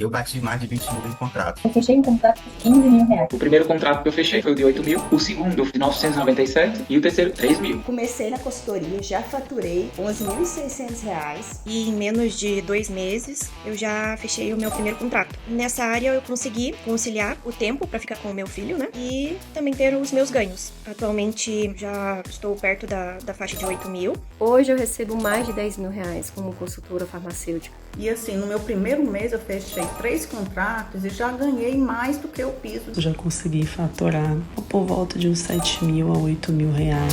Eu bati mais de 20 mil em contrato. Eu fechei um contrato por 15 mil reais. O primeiro contrato que eu fechei foi o de 8 mil, o segundo de 997 e o terceiro 3 mil. Comecei na consultoria, já faturei R$11.600 E em menos de 2 meses eu já fechei o meu primeiro contrato. Nessa área eu consegui conciliar o tempo para ficar com o meu filho, né? E também ter os meus ganhos. Atualmente já estou perto da faixa de 8 mil. Hoje eu recebo mais de 10 mil reais como consultora farmacêutica. E assim, no meu primeiro mês eu fechei 3 contratos e já ganhei mais do que o piso. Eu já consegui faturar por volta de uns 7 mil a 8 mil reais.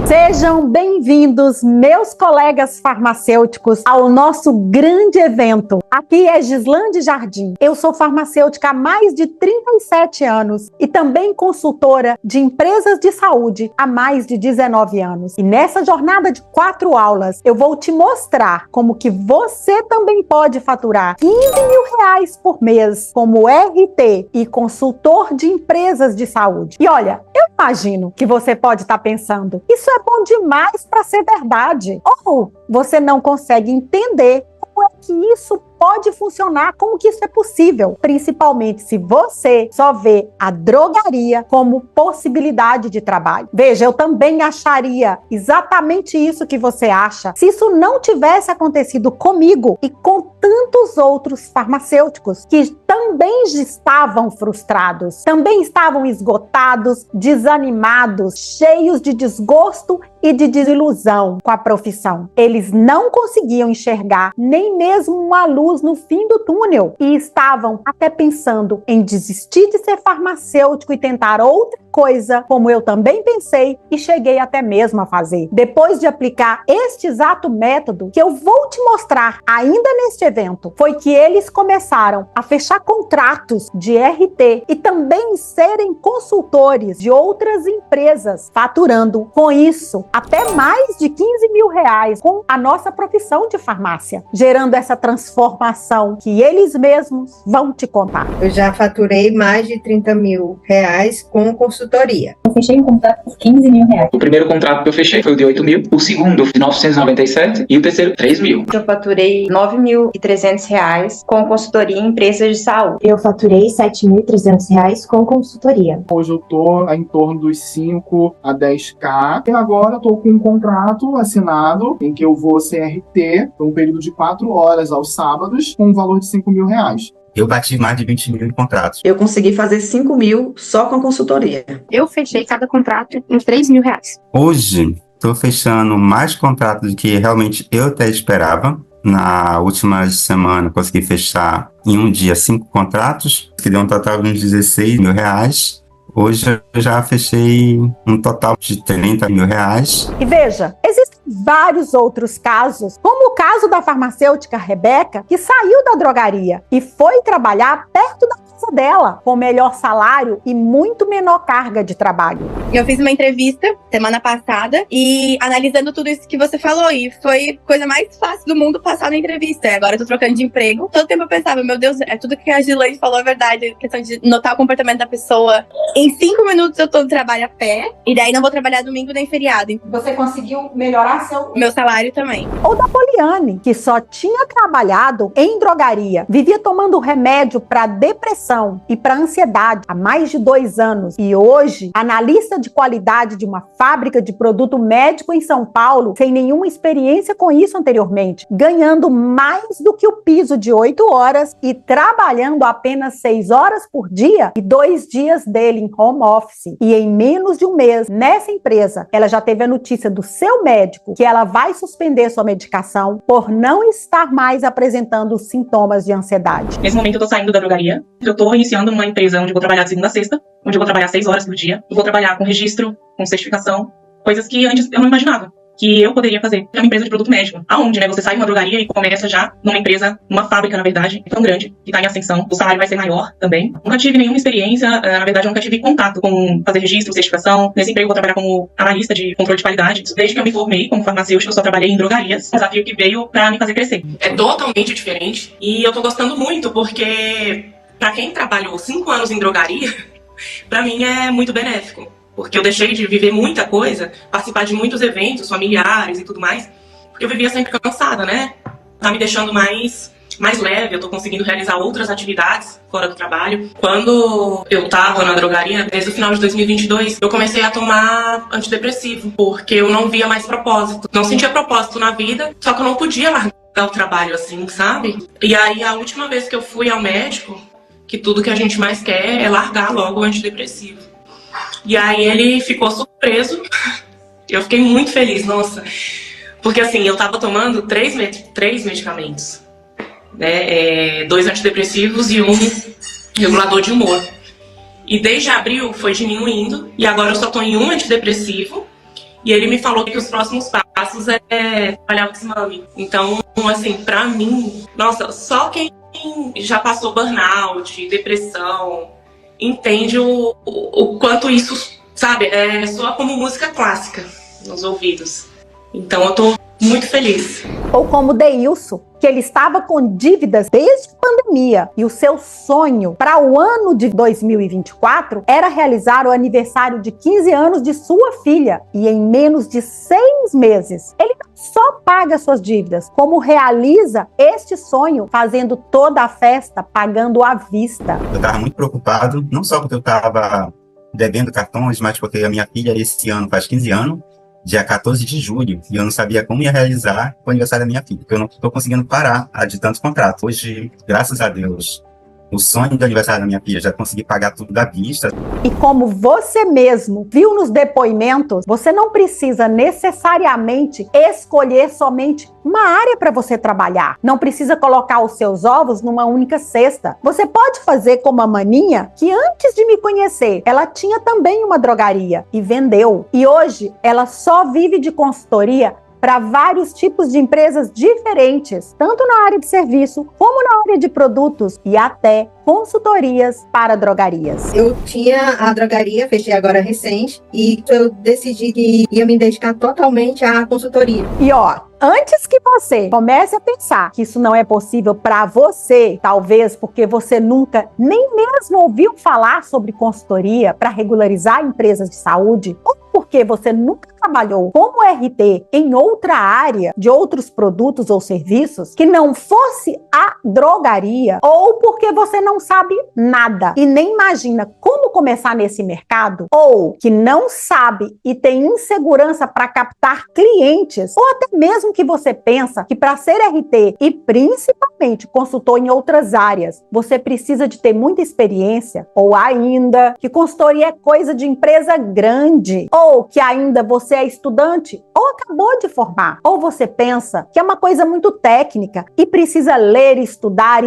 Sejam bem-vindos, meus colegas farmacêuticos, ao nosso grande evento. Aqui é Gislande Jardim. Eu sou farmacêutica há mais de 37 anos e também consultora de empresas de saúde há mais de 19 anos. E nessa jornada de 4 aulas, eu vou te mostrar como que você também pode faturar 15 mil reais por mês como RT e consultor de empresas de saúde. E olha, eu imagino que você pode estar pensando, isso é bom demais para ser verdade. Ou você não consegue entender como é que isso pode funcionar, como que isso é possível, principalmente se você só vê a drogaria como possibilidade de trabalho. Veja, eu também acharia exatamente isso que você acha, se isso não tivesse acontecido comigo e com tantos outros farmacêuticos que também estavam frustrados, também estavam esgotados, desanimados, cheios de desgosto e de desilusão com a profissão. Eles não conseguiam enxergar nem mesmo uma luz no fim do túnel e estavam até pensando em desistir de ser farmacêutico e tentar outra coisa, como eu também pensei e cheguei até mesmo a fazer. Depois de aplicar este exato método que eu vou te mostrar ainda neste evento, foi que eles começaram a fechar contratos de RT e também serem consultores de outras empresas, faturando com isso até mais de 15 mil reais com a nossa profissão de farmácia, gerando essa transformação que eles mesmos vão te contar. Eu já faturei mais de 30 mil reais com consultoria. Eu fechei um contrato por 15 mil reais. O primeiro contrato que eu fechei foi o de 8 mil, o segundo de 997 e o terceiro 3 mil. Eu faturei R$9.300 com consultoria em empresas de saúde. Eu faturei R$7.300 com consultoria. Hoje eu tô em torno dos 5 a 10k e agora eu tô com um contrato assinado em que eu vou ser RT por um período de 4 horas aos sábados com um valor de 5 mil reais. Eu bati mais de 20 mil em contratos. Eu consegui fazer 5 mil só com consultoria. Eu fechei cada contrato em 3 mil reais. Hoje, estou fechando mais contratos do que realmente eu até esperava. Na última semana, consegui fechar em um dia 5 contratos, que deu um total de uns 16 mil reais. Hoje eu já fechei um total de 30 mil reais. E veja, existem vários outros casos, como o caso da farmacêutica Rebeca, que saiu da drogaria e foi trabalhar perto da casa dela, com melhor salário e muito menor carga de trabalho. Eu fiz uma entrevista semana passada e analisando tudo isso que você falou, e foi a coisa mais fácil do mundo passar na entrevista. Agora eu tô trocando de emprego. Todo tempo eu pensava, meu Deus, é tudo que a Gislande falou é verdade, questão de notar o comportamento da pessoa. Em 5 minutos eu tô no trabalho a pé, e daí não vou trabalhar domingo nem feriado. Você conseguiu melhorar meu salário também. Ou da Poliane, que só tinha trabalhado em drogaria, vivia tomando remédio para depressão e para ansiedade há mais de 2 anos. E hoje, analista de qualidade de uma fábrica de produto médico em São Paulo, sem nenhuma experiência com isso anteriormente, ganhando mais do que o piso de 8 horas e trabalhando apenas 6 horas por dia e 2 dias dele em home office. E em menos de um mês, nessa empresa, ela já teve a notícia do seu médico que ela vai suspender sua medicação por não estar mais apresentando sintomas de ansiedade. Nesse momento eu tô saindo da drogaria, eu tô iniciando uma empresa onde eu vou trabalhar de segunda a sexta, onde eu vou trabalhar 6 horas por dia, eu vou trabalhar com registro, com certificação, coisas que antes eu não imaginava que eu poderia fazer. É uma empresa de produto médico, aonde, né, você sai de uma drogaria e começa já numa empresa, numa fábrica, na verdade, tão grande, que tá em ascensão, o salário vai ser maior também. Nunca tive nenhuma experiência, na verdade, eu nunca tive contato com fazer registro, certificação. Nesse emprego eu vou trabalhar como analista de controle de qualidade. Desde que eu me formei como farmacêutica, eu só trabalhei em drogarias. Um desafio que veio pra me fazer crescer. É totalmente diferente e eu tô gostando muito porque, pra quem trabalhou 5 anos em drogaria, pra mim é muito benéfico. Porque eu deixei de viver muita coisa, participar de muitos eventos familiares e tudo mais, porque eu vivia sempre cansada, né? Tá me deixando mais leve, eu tô conseguindo realizar outras atividades fora do trabalho. Quando eu tava na drogaria, desde o final de 2022, eu comecei a tomar antidepressivo, porque eu não via mais propósito. Não sentia propósito na vida, só que eu não podia largar o trabalho assim, sabe? E aí, a última vez que eu fui ao médico, que tudo que a gente mais quer é largar logo o antidepressivo. E aí ele ficou surpreso. Eu fiquei muito feliz, nossa. Porque assim, eu tava tomando três medicamentos. Né? 2 antidepressivos e um regulador de humor. E desde abril foi diminuindo. E agora eu só tô em um antidepressivo. E ele me falou que os próximos passos é trabalhar o desmame. Então, assim, pra mim, nossa, só quem já passou burnout, depressão, entende o quanto isso, sabe, soa como música clássica nos ouvidos. Então eu tô muito feliz. Ou como Deilson, que ele estava com dívidas desde a pandemia e o seu sonho para o ano de 2024 era realizar o aniversário de 15 anos de sua filha. E em menos de 6 meses, ele não só paga suas dívidas, como realiza este sonho fazendo toda a festa, pagando à vista. Eu estava muito preocupado, não só porque eu estava devendo cartões, mas porque a minha filha esse ano faz 15 anos, dia 14 de julho, e eu não sabia como ia realizar o aniversário da minha filha, porque eu não estou conseguindo parar de tantos contratos. Hoje, graças a Deus, o sonho do aniversário da minha filha, já consegui pagar tudo à vista. E como você mesmo viu nos depoimentos, você não precisa necessariamente escolher somente uma área para você trabalhar. Não precisa colocar os seus ovos numa única cesta. Você pode fazer como a Maninha, que antes de me conhecer, ela tinha também uma drogaria e vendeu. E hoje, ela só vive de consultoria para vários tipos de empresas diferentes, tanto na área de serviço, como na área de produtos e até consultorias para drogarias. Eu tinha a drogaria, fechei agora recente, e eu decidi que ia me dedicar totalmente à consultoria. E antes que você comece a pensar que isso não é possível para você, talvez porque você nunca nem mesmo ouviu falar sobre consultoria para regularizar empresas de saúde, ou porque você nunca trabalhou como RT em outra área de outros produtos ou serviços que não fosse a drogaria, ou porque você não sabe nada e nem imagina como começar nesse mercado, ou que não sabe e tem insegurança para captar clientes, ou até mesmo que você pensa que para ser RT e principalmente consultor em outras áreas, você precisa de ter muita experiência, ou ainda que consultoria é coisa de empresa grande, ou que ainda você é estudante ou acabou de formar, ou você pensa que é uma coisa muito técnica e precisa ler, estudar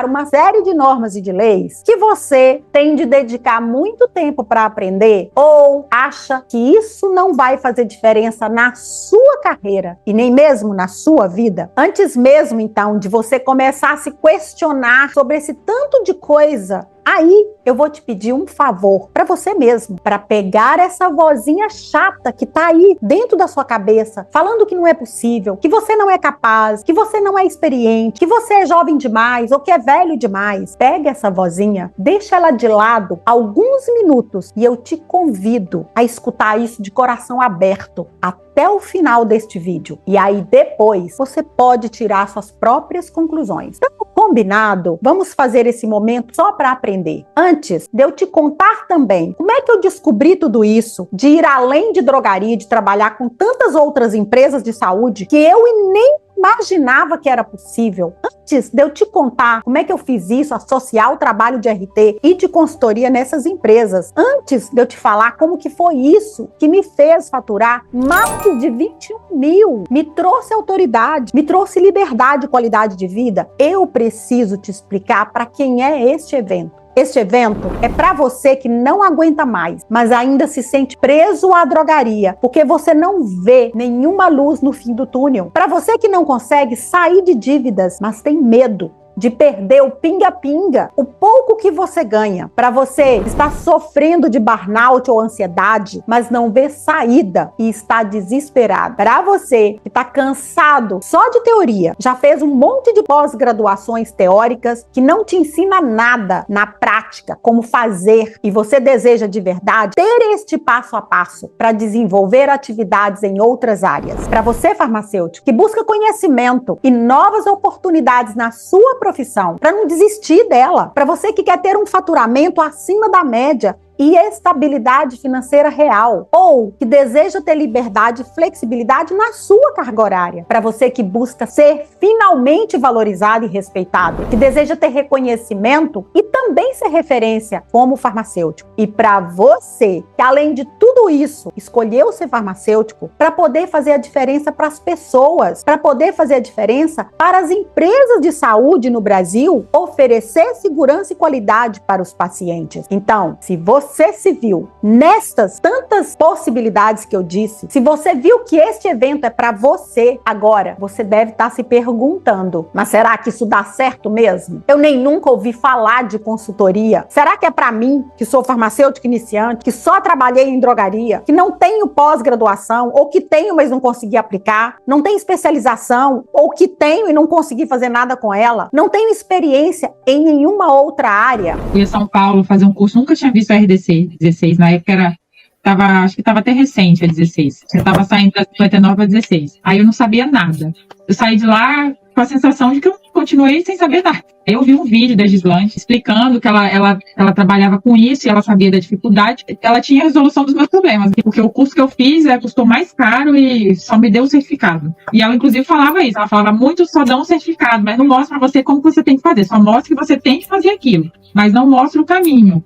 uma série de normas e de leis que você tem de dedicar muito tempo para aprender, ou acha que isso não vai fazer diferença na sua carreira e nem mesmo na sua vida. Antes mesmo, então, de você começar a se questionar sobre esse tanto de coisa, aí eu vou te pedir um favor para você mesmo, para pegar essa vozinha chata que tá aí dentro da sua cabeça, falando que não é possível, que você não é capaz, que você não é experiente, que você é jovem demais ou que é velho demais. Pega essa vozinha, deixa ela de lado alguns minutos e eu te convido a escutar isso de coração aberto até o final deste vídeo. E aí depois você pode tirar suas próprias conclusões. Então, combinado? Vamos fazer esse momento só para aprender. Antes de eu te contar também como é que eu descobri tudo isso, de ir além de drogaria, de trabalhar com tantas outras empresas de saúde que eu nem imaginava que era possível. Antes de eu te contar como é que eu fiz isso, associar o trabalho de RT e de consultoria nessas empresas, antes de eu te falar como que foi isso que me fez faturar mais de 21 mil, me trouxe autoridade, me trouxe liberdade e qualidade de vida, eu preciso te explicar para quem é este evento. Este evento é para você que não aguenta mais, mas ainda se sente preso à drogaria, porque você não vê nenhuma luz no fim do túnel. Para você que não consegue sair de dívidas, mas tem medo de perder o pinga-pinga, o pouco que você ganha, para você estar sofrendo de burnout ou ansiedade, mas não vê saída e está desesperado. Para você que está cansado só de teoria, já fez um monte de pós-graduações teóricas que não te ensina nada na prática, como fazer, e você deseja de verdade ter este passo a passo para desenvolver atividades em outras áreas. Para você, farmacêutico, que busca conhecimento e novas oportunidades na sua profissão, para não desistir dela. Para você que quer ter um faturamento acima da média e estabilidade financeira real, ou que deseja ter liberdade e flexibilidade na sua carga horária. Para você que busca ser finalmente valorizado e respeitado, que deseja ter reconhecimento e também ser referência como farmacêutico. E para você que, além de tudo isso, escolheu ser farmacêutico para poder fazer a diferença para as pessoas, para poder fazer a diferença para as empresas de saúde no Brasil, oferecer segurança e qualidade para os pacientes. Então, se você se viu nestas tantas possibilidades que eu disse, se você viu que este evento é para você, agora você deve estar se perguntando, mas será que isso dá certo mesmo? Eu nem nunca ouvi falar de consultoria. Será que é para mim, que sou farmacêutico iniciante, que só trabalhei em drogaria, que não tenho pós-graduação, ou que tenho, mas não consegui aplicar, não tenho especialização, ou que tenho e não consegui fazer nada com ela, não tenho experiência em nenhuma outra área? Fui a São Paulo fazer um curso, nunca tinha visto a RDC 16, na época acho que estava até recente a 16, eu estava saindo da 59 para 16, aí eu não sabia nada, eu saí de lá com a sensação de que eu continuei sem saber nada. Eu vi um vídeo da Gislande explicando que ela trabalhava com isso e ela sabia da dificuldade, ela tinha a resolução dos meus problemas, porque o curso que eu fiz custou mais caro e só me deu o certificado. E ela inclusive falava isso, ela falava muito, só dá um certificado, mas não mostra pra você como você tem que fazer, só mostra que você tem que fazer aquilo, mas não mostra o caminho.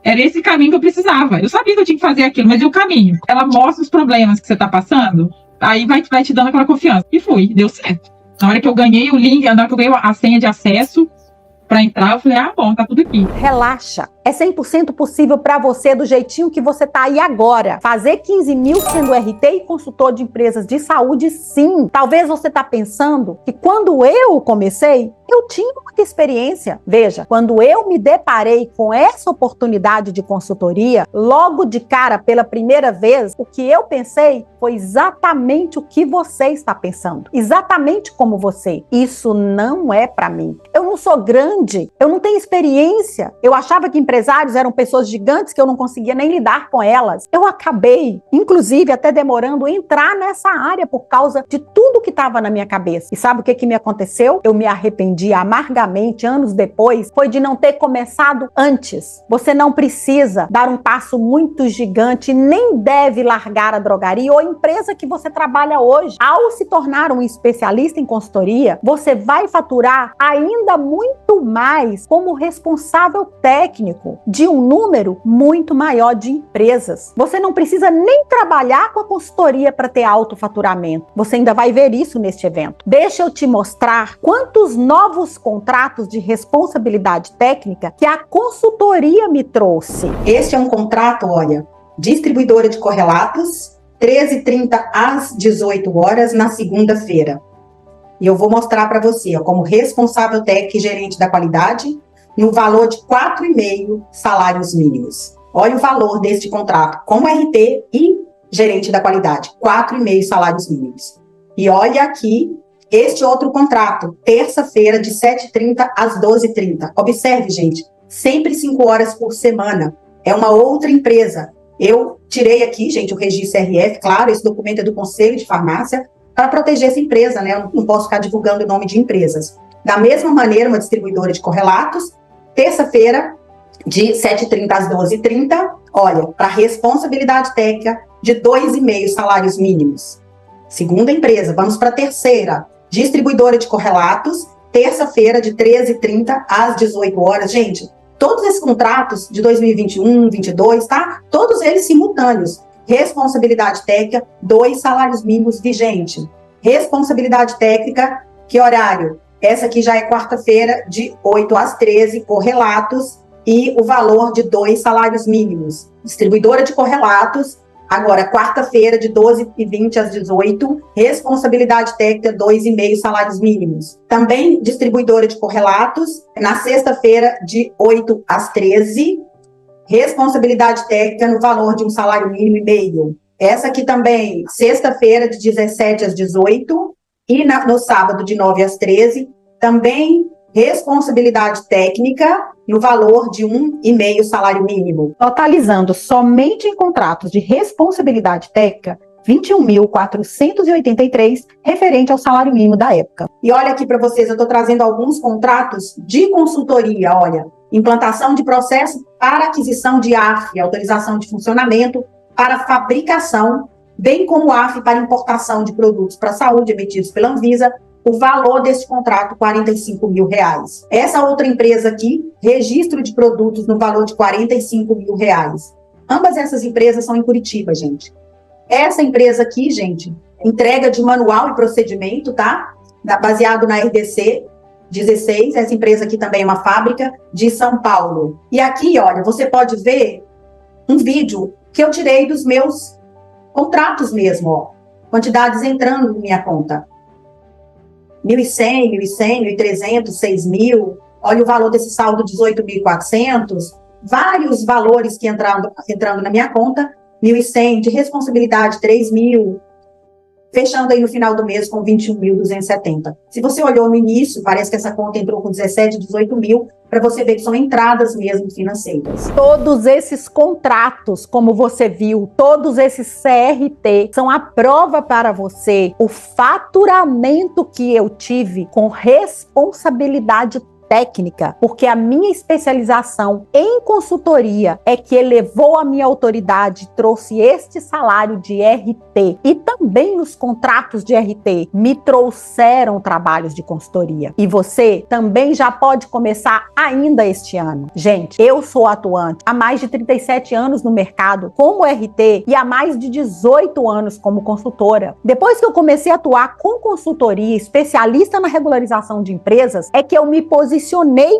Era esse caminho que eu precisava. Eu sabia que eu tinha que fazer aquilo, mas e o caminho? Ela mostra os problemas que você tá passando, aí vai te dando aquela confiança. E fui, deu certo. Na hora que eu ganhei o link, na hora que eu ganhei a senha de acesso para entrar, eu falei, bom, tá tudo aqui. Relaxa. É 100% possível para você do jeitinho que você tá aí agora. Fazer 15 mil sendo RT e consultor de empresas de saúde, sim. Talvez você tá pensando que quando eu comecei, eu tinha muita experiência. Veja, quando eu me deparei com essa oportunidade de consultoria, logo de cara, pela primeira vez, o que eu pensei foi exatamente o que você está pensando. Exatamente como você. Isso não é para mim. Eu não sou grande, eu não tenho experiência. Eu achava que empresários eram pessoas gigantes que eu não conseguia nem lidar com elas. Eu acabei, inclusive, até demorando a entrar nessa área por causa de tudo que estava na minha cabeça. E sabe o que me aconteceu? Eu me arrependi amargamente anos depois, foi de não ter começado antes. Você não precisa dar um passo muito gigante, nem deve largar a drogaria ou a empresa que você trabalha hoje. Ao se tornar um especialista em consultoria, você vai faturar ainda muito mais como responsável técnico de um número muito maior de empresas. Você não precisa nem trabalhar com a consultoria para ter alto faturamento. Você ainda vai ver isso neste evento. Deixa eu te mostrar quantos novos contratos de responsabilidade técnica que a consultoria me trouxe. Este é um contrato, olha, distribuidora de correlatos, 13h30 às 18 horas na segunda-feira. E eu vou mostrar para você, ó, como responsável técnico e gerente da qualidade, no valor de 4,5 salários mínimos. Olha o valor deste contrato, como RT e gerente da qualidade, 4,5 salários mínimos. E olha aqui este outro contrato, terça-feira, de 7h30 às 12h30. Observe, gente, sempre 5 horas por semana. É uma outra empresa. Eu tirei aqui, gente, o registro RF, claro, esse documento é do Conselho de Farmácia, para proteger essa empresa, né? Eu não posso ficar divulgando o nome de empresas. Da mesma maneira, uma distribuidora de correlatos, terça-feira, de 7h30 às 12h30, olha, para responsabilidade técnica de 2,5 salários mínimos. Segunda empresa, vamos para a terceira, distribuidora de correlatos, terça-feira, de 13h30 às 18 horas. Gente, todos esses contratos de 2021, 2022, tá? Todos eles simultâneos. Responsabilidade técnica, 2 salários mínimos vigente. Responsabilidade técnica, que horário? Essa aqui já é quarta-feira, de 8 às 13, correlatos, e o valor de 2 salários mínimos. Distribuidora de correlatos, Agora, quarta-feira, de 12h20 às 18h, responsabilidade técnica, 2,5 salários mínimos. Também distribuidora de correlatos, na sexta-feira, de 8 às 13h, responsabilidade técnica no valor de um salário mínimo e meio. Essa aqui também, sexta-feira, de 17 às 18h, e no sábado, de 9 às 13h, também responsabilidade técnica no valor de 1,5 salário mínimo. Totalizando somente em contratos de responsabilidade técnica, 21.483, referente ao salário mínimo da época. E olha aqui para vocês, eu estou trazendo alguns contratos de consultoria, olha. Implantação de processo para aquisição de AF, autorização de funcionamento para fabricação, bem como AF para importação de produtos para a saúde emitidos pela Anvisa. O valor desse contrato, R$45 mil. Essa outra empresa aqui, registro de produtos no valor de R$45 mil. Ambas essas empresas são em Curitiba, gente. Essa empresa aqui, gente, entrega de manual e procedimento, tá? Baseado na RDC 16. Essa empresa aqui também é uma fábrica de São Paulo. E aqui, olha, você pode ver um vídeo que eu tirei dos meus contratos mesmo, ó. Quantidades entrando na minha conta. 1.100, 1.100, 1.300, 6.000. Olha o valor desse saldo, 18.400. Vários valores que entrando na minha conta. 1.100 de responsabilidade, 3.000. Fechando aí no final do mês com 21.270. Se você olhou no início, parece que essa conta entrou com 17, 18 mil, para você ver que são entradas mesmo financeiras. Todos esses contratos, como você viu, todos esses CRT, são a prova para você o faturamento que eu tive com responsabilidade técnica, porque a minha especialização em consultoria é que elevou a minha autoridade, trouxe este salário de RT, e também os contratos de RT me trouxeram trabalhos de consultoria. E você também já pode começar ainda este ano. Gente, eu sou atuante há mais de 37 anos no mercado como RT e há mais de 18 anos como consultora. Depois que eu comecei a atuar com consultoria, especialista na regularização de empresas, é que eu me posicionei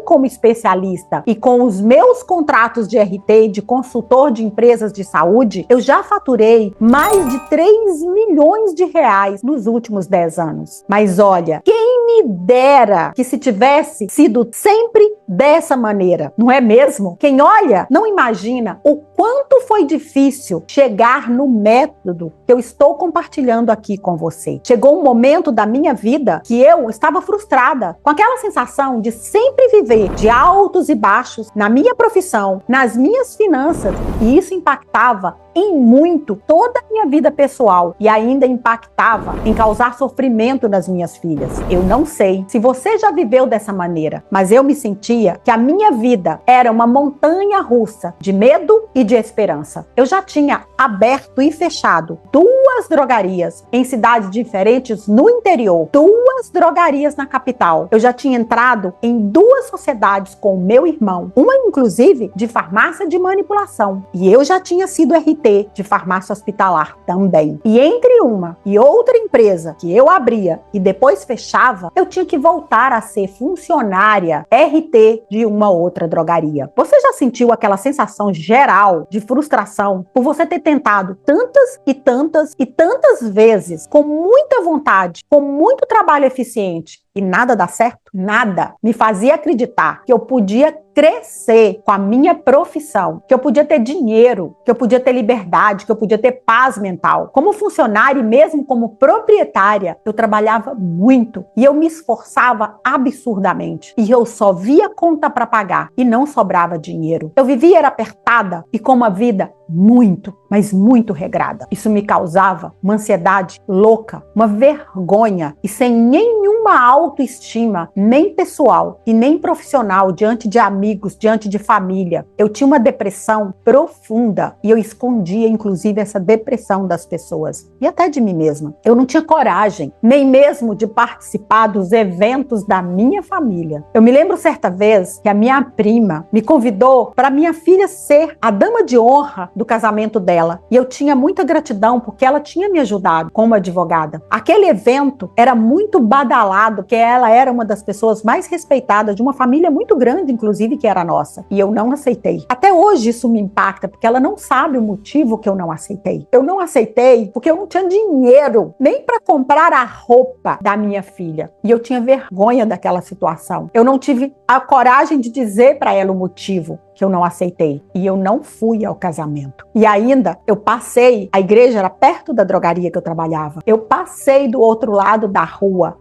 como especialista, e com os meus contratos de RT, de consultor de empresas de saúde, eu já faturei mais de 3 milhões de reais nos últimos 10 anos. Mas olha, quem me dera que se tivesse sido sempre dessa maneira, não é mesmo? Quem olha não imagina o quanto foi difícil chegar no método que eu estou compartilhando aqui com você. Chegou um momento da minha vida que eu estava frustrada, com aquela sensação de sempre viver de altos e baixos na minha profissão, nas minhas finanças, e isso impactava em muito toda a minha vida pessoal e ainda impactava em causar sofrimento nas minhas filhas. Eu não sei se você já viveu dessa maneira, mas eu me sentia que a minha vida era uma montanha russa de medo e de esperança. Eu já tinha aberto e fechado 2 drogarias em cidades diferentes no interior, 2 drogarias na capital. Eu já tinha entrado em 2 sociedades com o meu irmão, uma inclusive de farmácia de manipulação, e eu já tinha sido RT de farmácia hospitalar também. E entre uma e outra empresa que eu abria e depois fechava, eu tinha que voltar a ser funcionária RT de uma outra drogaria. Você já sentiu aquela sensação geral de frustração por você ter tentado tantas e tantas e tantas vezes, com muita vontade, com muito trabalho eficiente, e nada dá certo? Nada me fazia acreditar que eu podia crescer com a minha profissão, que eu podia ter dinheiro, que eu podia ter liberdade, que eu podia ter paz mental. Como funcionária e mesmo como proprietária, eu trabalhava muito e eu me esforçava absurdamente. E eu só via conta para pagar e não sobrava dinheiro. Eu vivia era apertada e com uma vida muito, mas muito regrada. Isso me causava uma ansiedade louca, uma vergonha e sem nenhuma autoestima, nem pessoal e nem profissional, diante de amigos, diante de família. Eu tinha uma depressão profunda e eu escondia, inclusive, essa depressão das pessoas e até de mim mesma. Eu não tinha coragem, nem mesmo de participar dos eventos da minha família. Eu me lembro certa vez que a minha prima me convidou para minha filha ser a dama de honra do casamento dela. E eu tinha muita gratidão porque ela tinha me ajudado como advogada. Aquele evento era muito badalado, porque ela era uma das pessoas mais respeitadas de uma família muito grande, inclusive, que era a nossa. E eu não aceitei. Até hoje isso me impacta, porque ela não sabe o motivo que eu não aceitei. Eu não aceitei porque eu não tinha dinheiro nem para comprar a roupa da minha filha. E eu tinha vergonha daquela situação. Eu não tive a coragem de dizer para ela o motivo que eu não aceitei. E eu não fui ao casamento. E ainda, eu passei, a igreja era perto da drogaria que eu trabalhava. Eu passei do outro lado da rua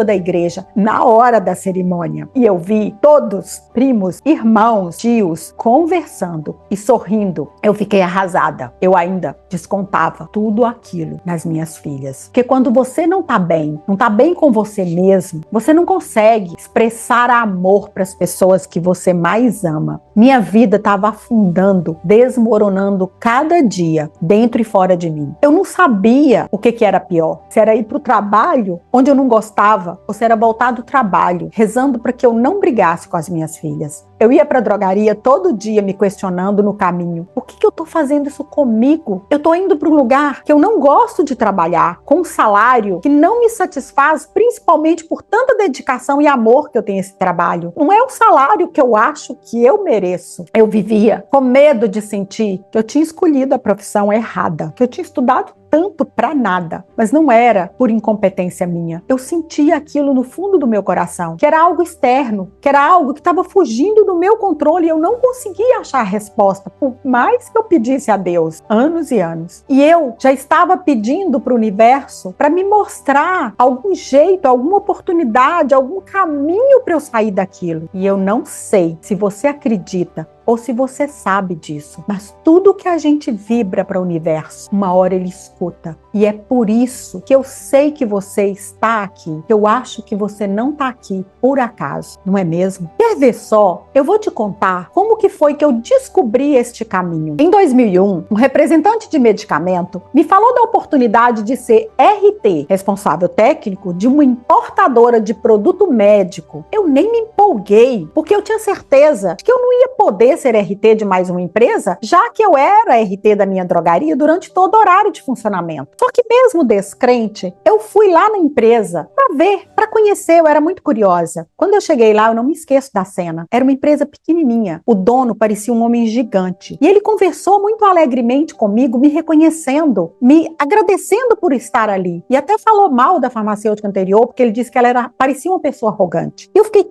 da igreja, na hora da cerimônia. E eu vi todos, primos, irmãos, tios, conversando e sorrindo. Eu fiquei arrasada. Eu ainda descontava tudo aquilo nas minhas filhas. Porque quando você não tá bem com você mesmo, você não consegue expressar amor para as pessoas que você mais ama. Minha vida estava afundando, desmoronando cada dia, dentro e fora de mim. Eu não sabia o que era pior. Se era ir para o trabalho, onde eu não gostava, ou se era voltar do trabalho, rezando para que eu não brigasse com as minhas filhas. Eu ia para a drogaria todo dia me questionando no caminho. Por que eu estou fazendo isso comigo? Eu estou indo para um lugar que eu não gosto de trabalhar, com um salário que não me satisfaz, principalmente por tanta dedicação e amor que eu tenho a esse trabalho. Não é o salário que eu acho que eu mereço. Eu vivia com medo de sentir que eu tinha escolhido a profissão errada, que eu tinha estudado tanto para nada, mas não era por incompetência minha. Eu sentia aquilo no fundo do meu coração, que era algo externo, que era algo que estava fugindo do meu controle e eu não conseguia achar a resposta, por mais que eu pedisse a Deus, anos e anos. E eu já estava pedindo para o universo para me mostrar algum jeito, alguma oportunidade, algum caminho para eu sair daquilo. E eu não sei se você acredita ou se você sabe disso, mas tudo que a gente vibra para o universo, uma hora ele escuta. E é por isso que eu sei que você está aqui, que eu acho que você não está aqui por acaso, não é mesmo? Quer ver só? Eu vou te contar como que foi que eu descobri este caminho. Em 2001, um representante de medicamento me falou da oportunidade de ser RT, responsável técnico de uma importadora de produto médico. Eu nem me empolguei, porque eu tinha certeza de que eu não ia poder ser RT de mais uma empresa, já que eu era RT da minha drogaria durante todo o horário de funcionamento. Só que mesmo descrente, eu fui lá na empresa para ver, para conhecer, eu era muito curiosa. Quando eu cheguei lá, eu não me esqueço da cena. Era uma empresa pequenininha. O dono parecia um homem gigante. E ele conversou muito alegremente comigo, me reconhecendo, me agradecendo por estar ali. E até falou mal da farmacêutica anterior, porque ele disse que ela parecia uma pessoa arrogante. E eu fiquei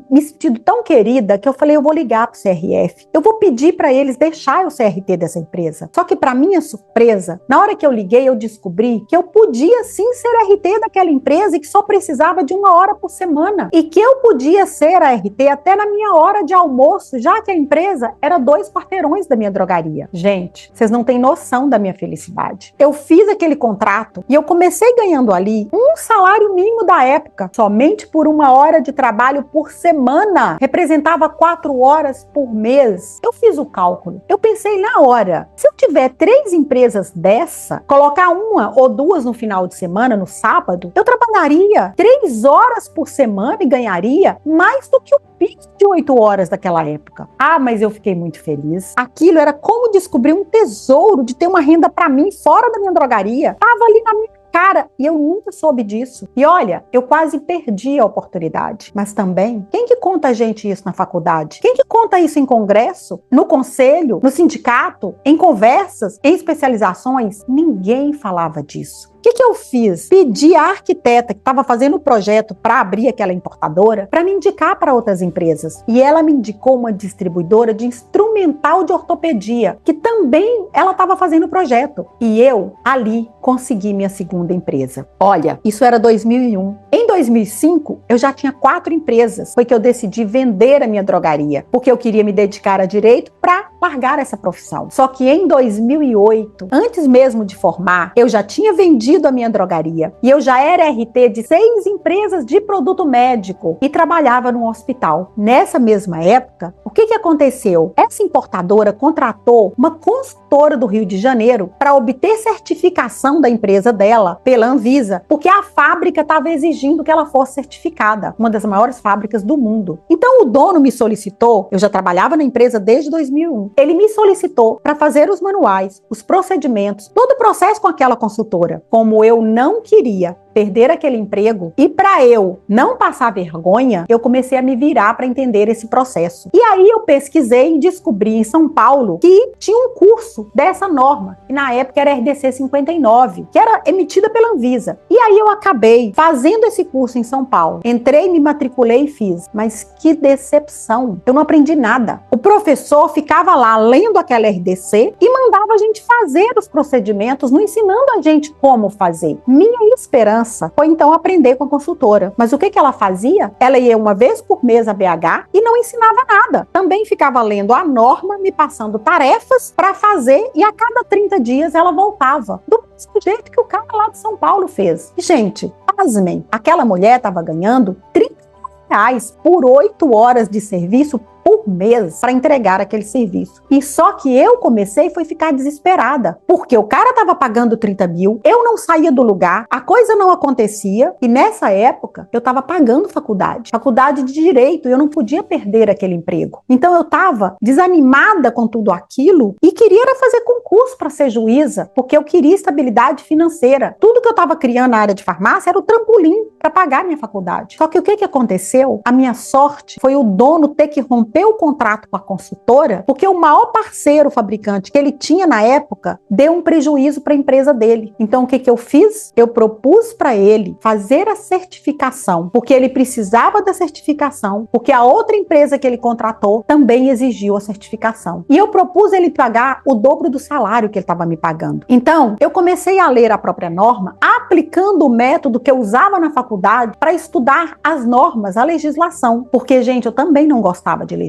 me sentindo tão querida que eu falei, eu vou ligar pro CRF. Eu vou pedir para eles deixar o CRT dessa empresa. Só que para minha surpresa, na hora que eu liguei, eu descobri que eu podia sim ser RT daquela empresa e que só precisava de 1 hora por semana. E que eu podia ser a RT até na minha hora de almoço, já que a empresa era 2 quarteirões da minha drogaria. Gente, vocês não têm noção da minha felicidade. Eu fiz aquele contrato e eu comecei ganhando ali um salário mínimo da época. Somente por 1 hora de trabalho por semana. Representava 4 horas por mês. Eu fiz o cálculo. Eu pensei na hora, se eu tiver 3 empresas dessa, colocar 1 ou 2 no final de semana, no sábado, eu trabalharia 3 horas por semana e ganharia mais do que o piso de 8 horas daquela época. Ah, mas eu fiquei muito feliz. Aquilo era como descobrir um tesouro de ter uma renda para mim fora da minha drogaria. Tava ali na minha cara, e eu nunca soube disso. E olha, eu quase perdi a oportunidade. Mas também, quem que conta a gente isso na faculdade? Quem que conta isso em congresso? No conselho? No sindicato? Em conversas? Em especializações? Ninguém falava disso. O que eu fiz? Pedi à arquiteta que estava fazendo o projeto para abrir aquela importadora para me indicar para outras empresas. E ela me indicou uma distribuidora de instrumental de ortopedia, que também ela estava fazendo o projeto. E eu, ali, consegui minha segunda empresa. Olha, isso era 2001. Em 2005, eu já tinha 4 empresas. Foi que eu decidi vender a minha drogaria, porque eu queria me dedicar a direito para largar essa profissão. Só que em 2008, antes mesmo de formar, eu já tinha vendido a minha drogaria e eu já era RT de 6 empresas de produto médico e trabalhava num hospital. Nessa mesma época, o que aconteceu? Essa importadora contratou uma consultora do Rio de Janeiro para obter certificação da empresa dela pela Anvisa, porque a fábrica estava exigindo que ela fosse certificada, uma das maiores fábricas do mundo. Então o dono me solicitou, eu já trabalhava na empresa desde 2001, 2021, ele me solicitou para fazer os manuais, os procedimentos, todo o processo com aquela consultora. Como eu não queria perder aquele emprego e para eu não passar vergonha, eu comecei a me virar para entender esse processo. E aí eu pesquisei e descobri em São Paulo que tinha um curso dessa norma, que na época era RDC 59, que era emitida pela Anvisa. E aí eu acabei fazendo esse curso em São Paulo. Entrei, me matriculei e fiz. Mas que decepção! Eu não aprendi nada. O professor ficava lá lendo aquela RDC e mandava a gente fazer os procedimentos, não ensinando a gente como fazer. Minha esperança foi então aprender com a consultora. Mas o que ela fazia? Ela ia uma vez por mês a BH e não ensinava nada. Também ficava lendo a norma, me passando tarefas para fazer e a cada 30 dias ela voltava. Do mesmo jeito que o cara lá de São Paulo fez. E, gente, pasmem, aquela mulher estava ganhando R$30 por 8 horas de serviço por mês para entregar aquele serviço. E só que eu comecei foi ficar desesperada, porque o cara estava pagando 30 mil, eu não saía do lugar, a coisa não acontecia, e nessa época eu estava pagando faculdade de Direito, e eu não podia perder aquele emprego. Então eu estava desanimada com tudo aquilo e queria fazer concurso para ser juíza, porque eu queria estabilidade financeira. Tudo que eu estava criando na área de farmácia era o trampolim para pagar minha faculdade. Só que o que aconteceu? A minha sorte foi o dono ter que romper o contrato com a consultora, porque o maior parceiro fabricante que ele tinha na época deu um prejuízo para a empresa dele. Então o que eu fiz? Eu propus para ele fazer a certificação, porque ele precisava da certificação, porque a outra empresa que ele contratou também exigiu a certificação. E eu propus ele pagar o dobro do salário que ele estava me pagando. Então eu comecei a ler a própria norma, aplicando o método que eu usava na faculdade para estudar as normas, a legislação, porque, gente, eu também não gostava de legislação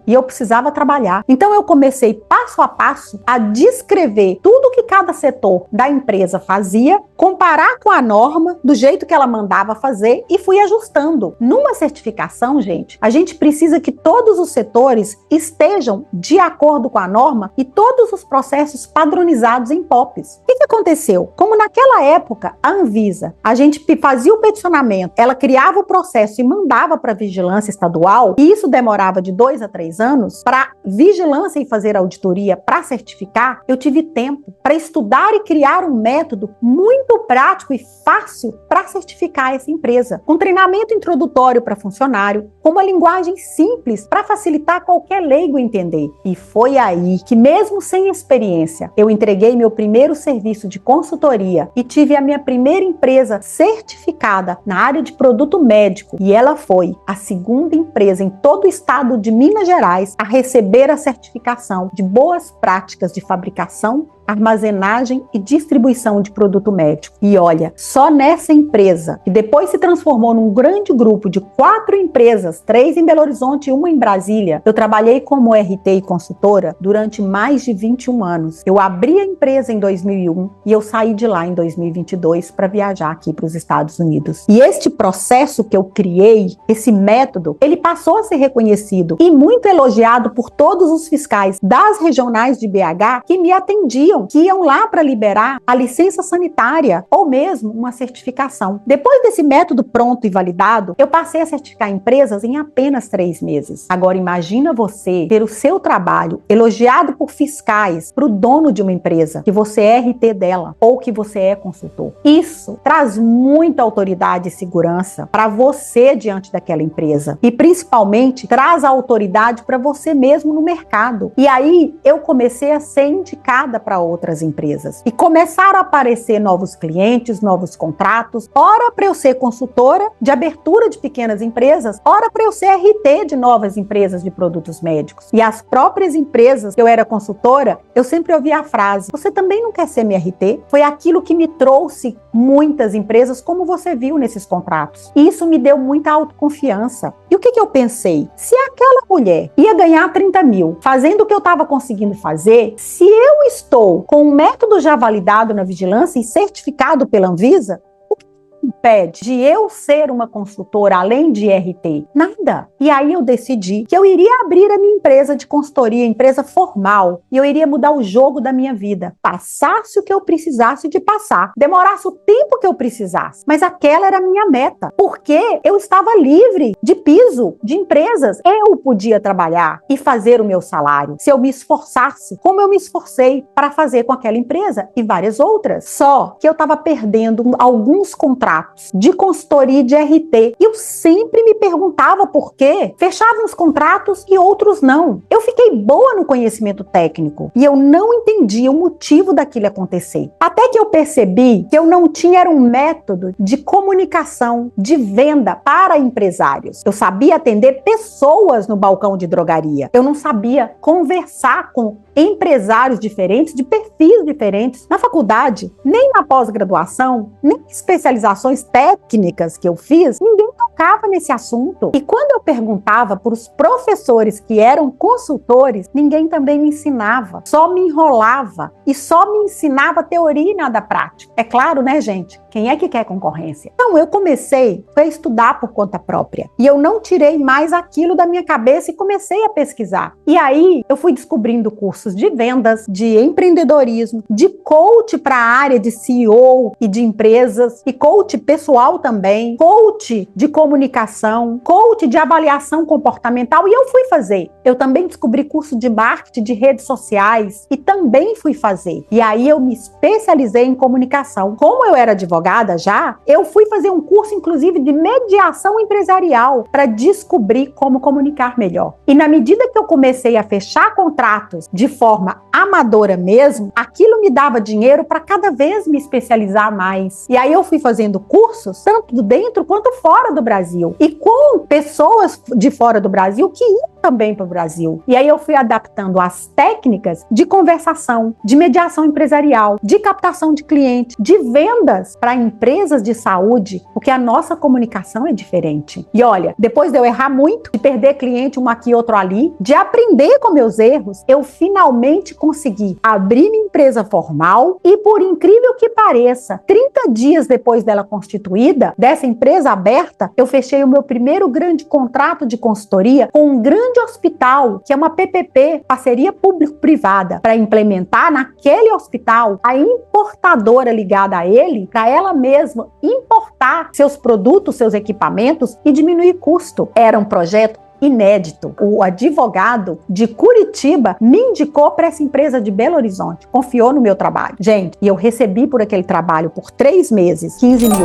e eu precisava trabalhar. Então eu comecei passo a passo a descrever tudo que cada setor da empresa fazia, comparar com a norma do jeito que ela mandava fazer e fui ajustando. Numa certificação, gente, a gente precisa que todos os setores estejam de acordo com a norma e todos os processos padronizados em POPs. O que aconteceu? Como naquela época a Anvisa, a gente fazia o peticionamento, ela criava o processo e mandava para a vigilância estadual, e isso demorava de 2 a 3 anos, para vigilância e fazer auditoria para certificar, eu tive tempo para estudar e criar um método muito prático e fácil para certificar essa empresa, com treinamento introdutório para funcionário, com uma linguagem simples para facilitar qualquer leigo entender. E foi aí que, mesmo sem experiência, eu entreguei meu primeiro serviço de consultoria e tive a minha primeira empresa certificada na área de produto médico, e ela foi a segunda empresa em todo o estado de Minas Gerais a receber a certificação de boas práticas de fabricação, armazenagem e distribuição de produto médico. E olha, só nessa empresa, que depois se transformou num grande grupo de 4 empresas, 3 em Belo Horizonte e 1 em Brasília, eu trabalhei como RT e consultora durante mais de 21 anos. Eu abri a empresa em 2001 e eu saí de lá em 2022 para viajar aqui para os Estados Unidos. E este processo que eu criei, esse método, ele passou a ser reconhecido e muito elogiado por todos os fiscais das regionais de BH que me atendiam, que iam lá para liberar a licença sanitária ou mesmo uma certificação. Depois desse método pronto e validado, eu passei a certificar empresas em apenas 3 meses. Agora imagina você ter o seu trabalho elogiado por fiscais para o dono de uma empresa, que você é RT dela ou que você é consultor. Isso traz muita autoridade e segurança para você diante daquela empresa e principalmente traz a autoridade para você mesmo no mercado. E aí eu comecei a ser indicada para outras empresas. E começaram a aparecer novos clientes, novos contratos, ora para eu ser consultora de abertura de pequenas empresas, ora para eu ser RT de novas empresas de produtos médicos. E as próprias empresas que eu era consultora, eu sempre ouvia a frase: você também não quer ser minha RT? Foi aquilo que me trouxe muitas empresas, como você viu nesses contratos. E isso me deu muita autoconfiança. E o que eu pensei? Se aquela mulher ia ganhar 30 mil fazendo o que eu estava conseguindo fazer, se eu estou com um método já validado na vigilância e certificado pela Anvisa, o que impede de eu ser uma consultora além de RT? Nada. E aí eu decidi que eu iria abrir a minha empresa de consultoria, empresa formal, e eu iria mudar o jogo da minha vida. Passasse o que eu precisasse de passar, demorasse o tempo que eu precisasse, mas aquela era a minha meta, porque eu estava livre de piso, de empresas. Eu podia trabalhar e fazer o meu salário, se eu me esforçasse, como eu me esforcei para fazer com aquela empresa e várias outras. Só que eu estava perdendo alguns contratos de consultoria e de RT. E eu sempre me perguntava por quê. Fechava uns contratos e outros não. Eu fiquei boa no conhecimento técnico e eu não entendia o motivo daquilo acontecer. Até que eu percebi que eu não tinha um método de comunicação, de venda para empresários. Eu sabia atender pessoas no balcão de drogaria. Eu não sabia conversar com empresários diferentes, de perfis diferentes. Na faculdade, nem na pós-graduação, nem especializações técnicas que eu fiz, ninguém tocava nesse assunto. E quando eu perguntava para os professores que eram consultores, ninguém também me ensinava. Só me enrolava e só me ensinava teoria e nada prática. É claro, né, gente? Quem é que quer concorrência? Então, eu comecei a estudar por conta própria. E eu não tirei mais aquilo da minha cabeça e comecei a pesquisar. E aí, eu fui descobrindo cursos de vendas, de empreendedorismo, de coach para a área de CEO e de empresas, e coach pessoal também, coach de comunicação, coach de avaliação comportamental, e eu fui fazer. Eu também descobri curso de marketing de redes sociais e também fui fazer. E aí eu me especializei em comunicação. Como eu era advogada já, eu fui fazer um curso, inclusive, de mediação empresarial para descobrir como comunicar melhor. E na medida que eu comecei a fechar contratos de forma amadora mesmo, aquilo me dava dinheiro para cada vez me especializar mais. E aí eu fui fazendo cursos, tanto dentro quanto fora do Brasil. E com pessoas de fora do Brasil que iam também para o Brasil. E aí eu fui adaptando as técnicas de conversação, de mediação empresarial, de captação de cliente, de vendas para empresas de saúde, porque a nossa comunicação é diferente. E olha, depois de eu errar muito, de perder cliente um aqui, outro ali, de aprender com meus erros, eu finalmente consegui abrir minha empresa formal e, por incrível que pareça, 30 dias depois dela constituída, dessa empresa aberta, eu fechei o meu primeiro grande contrato de consultoria com um grande hospital, que é uma PPP, parceria público-privada, para implementar naquele hospital a importadora ligada a ele, para ela mesma importar seus produtos, seus equipamentos e diminuir custo. Era um projeto inédito. O advogado de Curitiba me indicou para essa empresa de Belo Horizonte, confiou no meu trabalho. Gente, e eu recebi por aquele trabalho por 3 meses, R$15 mil.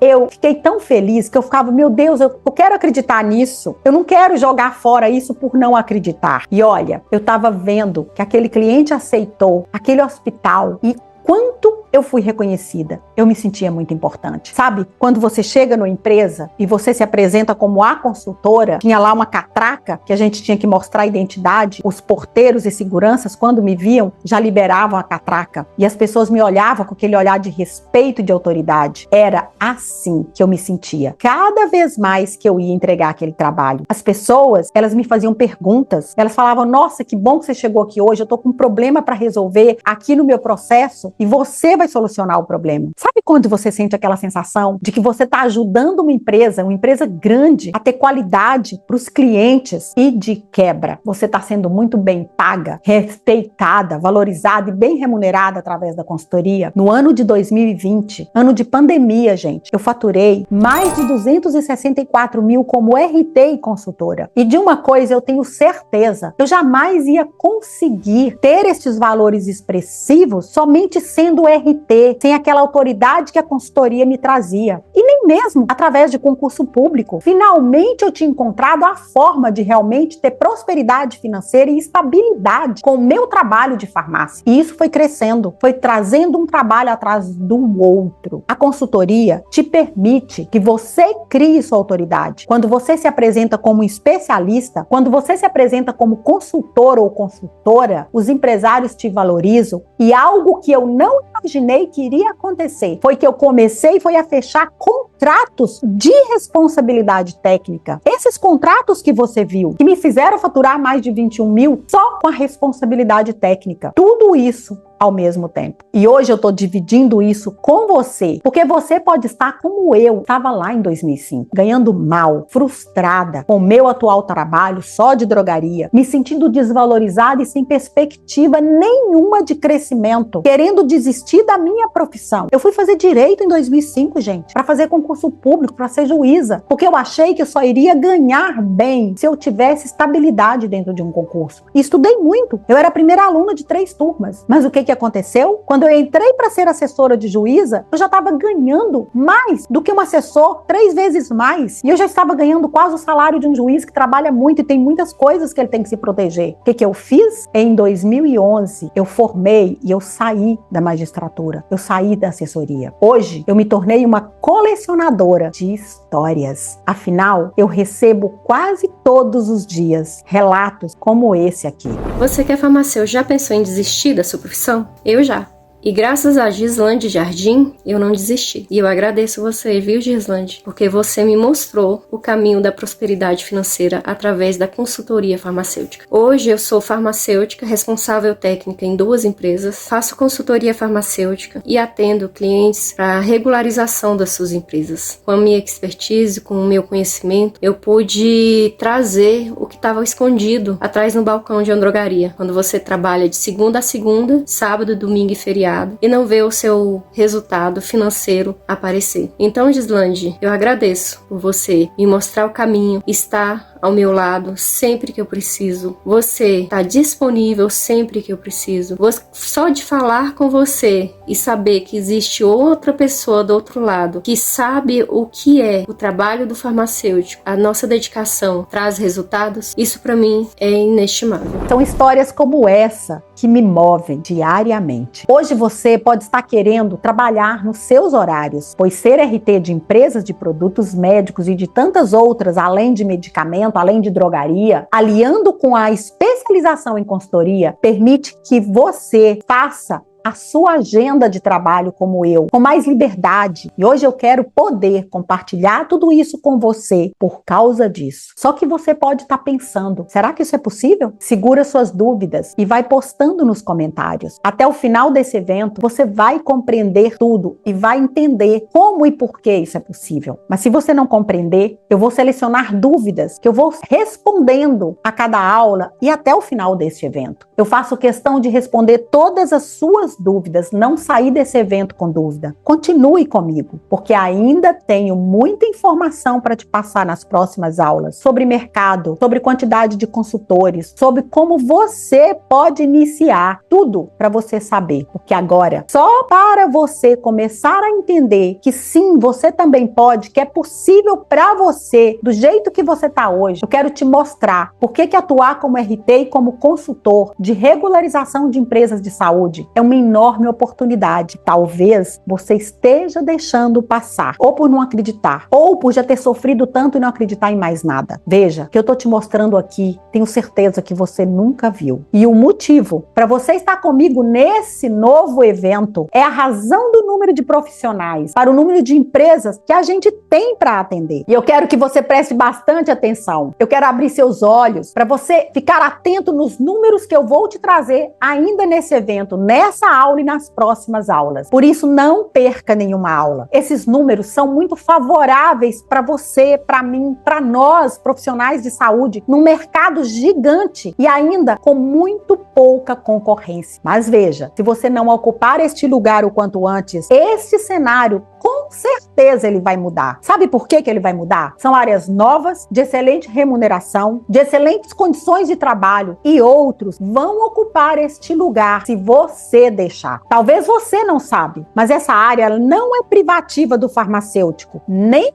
Eu fiquei tão feliz que eu ficava, meu Deus, eu quero acreditar nisso. Eu não quero jogar fora isso por não acreditar. E olha, eu estava vendo que aquele cliente aceitou, aquele hospital, e quanto eu fui reconhecida. Eu me sentia muito importante. Sabe, quando você chega numa empresa e você se apresenta como a consultora, tinha lá uma catraca que a gente tinha que mostrar a identidade, os porteiros e seguranças, quando me viam, já liberavam a catraca. E as pessoas me olhavam com aquele olhar de respeito e de autoridade. Era assim que eu me sentia. Cada vez mais que eu ia entregar aquele trabalho, as pessoas, elas me faziam perguntas. Elas falavam, nossa, que bom que você chegou aqui hoje, eu tô com um problema para resolver aqui no meu processo e você vai solucionar o problema. Sabe quando você sente aquela sensação de que você está ajudando uma empresa grande, a ter qualidade para os clientes e de quebra, você está sendo muito bem paga, respeitada, valorizada e bem remunerada através da consultoria? No ano de 2020, ano de pandemia, gente, eu faturei mais de 264 mil como RT e consultora. E de uma coisa eu tenho certeza, eu jamais ia conseguir ter estes valores expressivos somente sendo RT, sem aquela autoridade que a consultoria me trazia. E nem mesmo através de concurso público. Finalmente eu tinha encontrado a forma de realmente ter prosperidade financeira e estabilidade com o meu trabalho de farmácia. E isso foi crescendo, foi trazendo um trabalho atrás do outro. A consultoria te permite que você crie sua autoridade. Quando você se apresenta como especialista, quando você se apresenta como consultor ou consultora, os empresários te valorizam. E algo que eu não imaginei que iria acontecer foi que eu comecei a fechar contratos de responsabilidade técnica. Esses contratos que você viu, que me fizeram faturar mais de 21 mil só com a responsabilidade técnica. Tudo isso ao mesmo tempo. E hoje eu estou dividindo isso com você, porque você pode estar como eu estava lá em 2005, ganhando mal, frustrada com o meu atual trabalho só de drogaria, me sentindo desvalorizada e sem perspectiva nenhuma de crescimento, querendo desistir da minha profissão. Eu fui fazer direito em 2005, gente, para fazer concurso público, para ser juíza, porque eu achei que eu só iria ganhar bem se eu tivesse estabilidade dentro de um concurso. E estudei muito. Eu era a primeira aluna de 3 turmas. Mas o que aconteceu? Quando eu entrei para ser assessora de juíza, eu já estava ganhando mais do que um assessor, 3 vezes mais. E eu já estava ganhando quase o salário de um juiz que trabalha muito e tem muitas coisas que ele tem que se proteger. O que eu fiz? Em 2011, eu formei e eu saí da magistratura. Eu saí da assessoria. Hoje, eu me tornei uma colecionadora de histórias. Afinal, eu recebo quase todos os dias relatos como esse aqui. Você que é farmacêutico já pensou em desistir da sua profissão? Eu já. E graças a Gislande Jardim, eu não desisti. E eu agradeço você, viu, Gislande? Porque você me mostrou o caminho da prosperidade financeira através da consultoria farmacêutica. Hoje eu sou farmacêutica, responsável técnica em 2 empresas, faço consultoria farmacêutica e atendo clientes para a regularização das suas empresas. Com a minha expertise, com o meu conhecimento, eu pude trazer o que estava escondido atrás no balcão de uma drogaria. Quando você trabalha de segunda a segunda, sábado, domingo e feriado, e não vê o seu resultado financeiro aparecer. Então, Gislande, eu agradeço por você me mostrar o caminho, estar ao meu lado sempre que eu preciso. Você está disponível sempre que eu preciso. Só de falar com você e saber que existe outra pessoa do outro lado que sabe o que é o trabalho do farmacêutico, a nossa dedicação traz resultados, isso para mim é inestimável. São histórias como essa que me movem diariamente. Hoje você pode estar querendo trabalhar nos seus horários, pois ser RT de empresas de produtos médicos e de tantas outras, além de medicamento, além de drogaria, aliando com a especialização em consultoria, permite que você faça a sua agenda de trabalho como eu, com mais liberdade. E hoje eu quero poder compartilhar tudo isso com você por causa disso. Só que você pode estar pensando, será que isso é possível? Segura suas dúvidas e vai postando nos comentários. Até o final desse evento, você vai compreender tudo e vai entender como e por que isso é possível. Mas se você não compreender, eu vou selecionar dúvidas que eu vou respondendo a cada aula e até o final deste evento. Eu faço questão de responder todas as suas dúvidas, não sair desse evento com dúvida. Continue comigo, porque ainda tenho muita informação para te passar nas próximas aulas sobre mercado, sobre quantidade de consultores, sobre como você pode iniciar tudo para você saber. Porque agora, só para você começar a entender que sim, você também pode, que é possível para você, do jeito que você está hoje, eu quero te mostrar por que atuar como RT e como consultor de regularização de empresas de saúde é uma enorme oportunidade. Talvez você esteja deixando passar, ou por não acreditar, ou por já ter sofrido tanto e não acreditar em mais nada. Veja, que eu tô te mostrando aqui, tenho certeza que você nunca viu. E o motivo para você estar comigo nesse novo evento é a razão do número de profissionais, para o número de empresas que a gente tem para atender. E eu quero que você preste bastante atenção. Eu quero abrir seus olhos para você ficar atento nos números que eu vou te trazer ainda nesse evento, nessa aula e nas próximas aulas. Por isso, não perca nenhuma aula. Esses números são muito favoráveis para você, para mim, para nós, profissionais de saúde, num mercado gigante e ainda com muito pouca concorrência. Mas veja, se você não ocupar este lugar o quanto antes, este cenário, com certeza ele vai mudar. Sabe por que ele vai mudar? São áreas novas, de excelente remuneração, de excelentes condições de trabalho e outros vão ocupar este lugar se você deixar. Talvez você não sabe, mas essa área não é privativa do farmacêutico, nem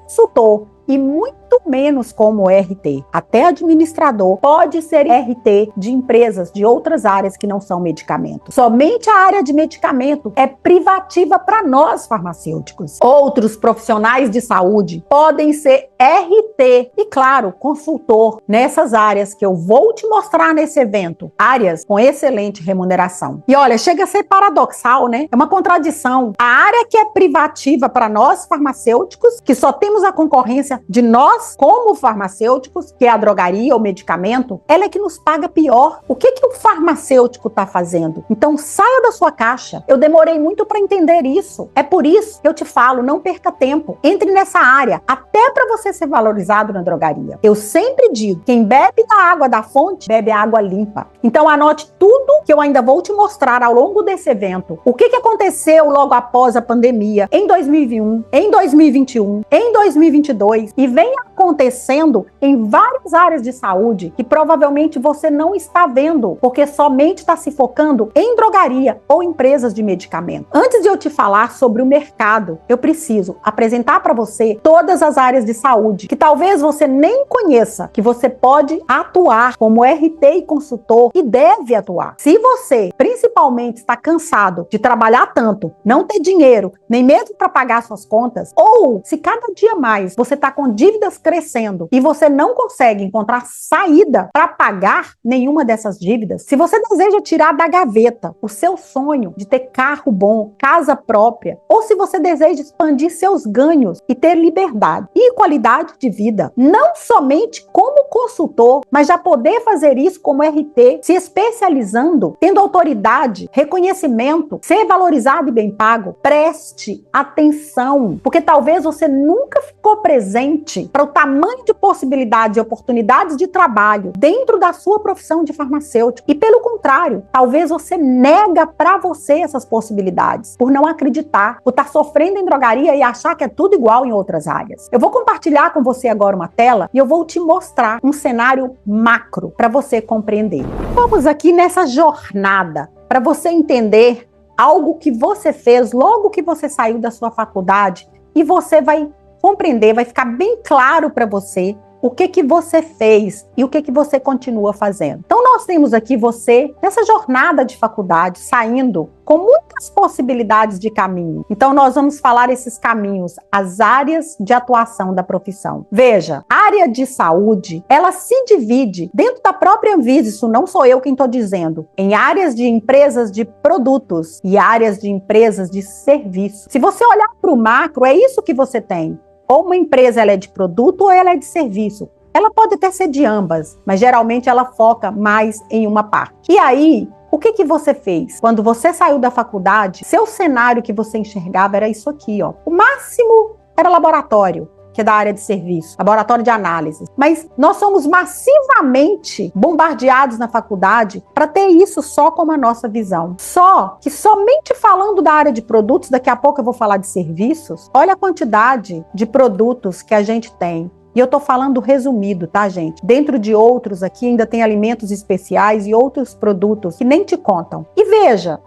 consultor e muito menos como RT. Até administrador pode ser RT de empresas de outras áreas que não são medicamentos. Somente a área de medicamento é privativa para nós farmacêuticos. Outros profissionais de saúde podem ser RT e, claro, consultor nessas áreas que eu vou te mostrar nesse evento. Áreas com excelente remuneração. E olha, chega a ser paradoxal, né? É uma contradição. A área que é privativa para nós farmacêuticos, que só temos a concorrência empresa de nós, como farmacêuticos, que é a drogaria ou medicamento, ela é que nos paga pior. O que o farmacêutico está fazendo? Então, saia da sua caixa. Eu demorei muito para entender isso. É por isso que eu te falo, não perca tempo. Entre nessa área, até para você ser valorizado na drogaria. Eu sempre digo, quem bebe da água da fonte, bebe água limpa. Então, anote tudo que eu ainda vou te mostrar ao longo desse evento. O que aconteceu logo após a pandemia, em 2021, em 2021, em 2022, e vem acontecendo em várias áreas de saúde que provavelmente você não está vendo, porque somente está se focando em drogaria ou empresas de medicamento. Antes de eu te falar sobre o mercado, eu preciso apresentar para você todas as áreas de saúde que talvez você nem conheça, que você pode atuar como RT e consultor e deve atuar. Se você, principalmente, está cansado de trabalhar tanto, não ter dinheiro, nem mesmo para pagar suas contas, ou se cada dia mais você está com dívidas crescendo e você não consegue encontrar saída para pagar nenhuma dessas dívidas, se você deseja tirar da gaveta o seu sonho de ter carro bom, casa própria, ou se você deseja expandir seus ganhos e ter liberdade e qualidade de vida, não somente como consultor, mas já poder fazer isso como RT, se especializando, tendo autoridade, reconhecimento, ser valorizado e bem pago, preste atenção, porque talvez você nunca ficou presente para o tamanho de possibilidades e oportunidades de trabalho dentro da sua profissão de farmacêutico. E pelo contrário, talvez você nega para você essas possibilidades, por não acreditar, por estar sofrendo em drogaria e achar que é tudo igual em outras áreas. Eu vou compartilhar com você agora uma tela e eu vou te mostrar um cenário macro para você compreender. Vamos aqui nessa jornada para você entender algo que você fez logo que você saiu da sua faculdade e você vai compreender, vai ficar bem claro para você o que você fez e o que você continua fazendo. Então nós temos aqui você nessa jornada de faculdade, saindo com muitas possibilidades de caminho. Então nós vamos falar esses caminhos, as áreas de atuação da profissão. Veja, a área de saúde, ela se divide dentro da própria Anvisa, isso não sou eu quem estou dizendo, em áreas de empresas de produtos e áreas de empresas de serviços. Se você olhar para o macro, é isso que você tem. Ou uma empresa ela é de produto ou ela é de serviço. Ela pode até ser de ambas, mas geralmente ela foca mais em uma parte. E aí, o que você fez? Quando você saiu da faculdade, seu cenário que você enxergava era isso aqui, ó. O máximo era laboratório, que é da área de serviço, laboratório de análise. Mas nós somos massivamente bombardeados na faculdade para ter isso só como a nossa visão. Só que somente falando da área de produtos, daqui a pouco eu vou falar de serviços, olha a quantidade de produtos que a gente tem. E eu tô falando resumido, tá, gente? Dentro de outros aqui ainda tem alimentos especiais e outros produtos que nem te contam. E veja,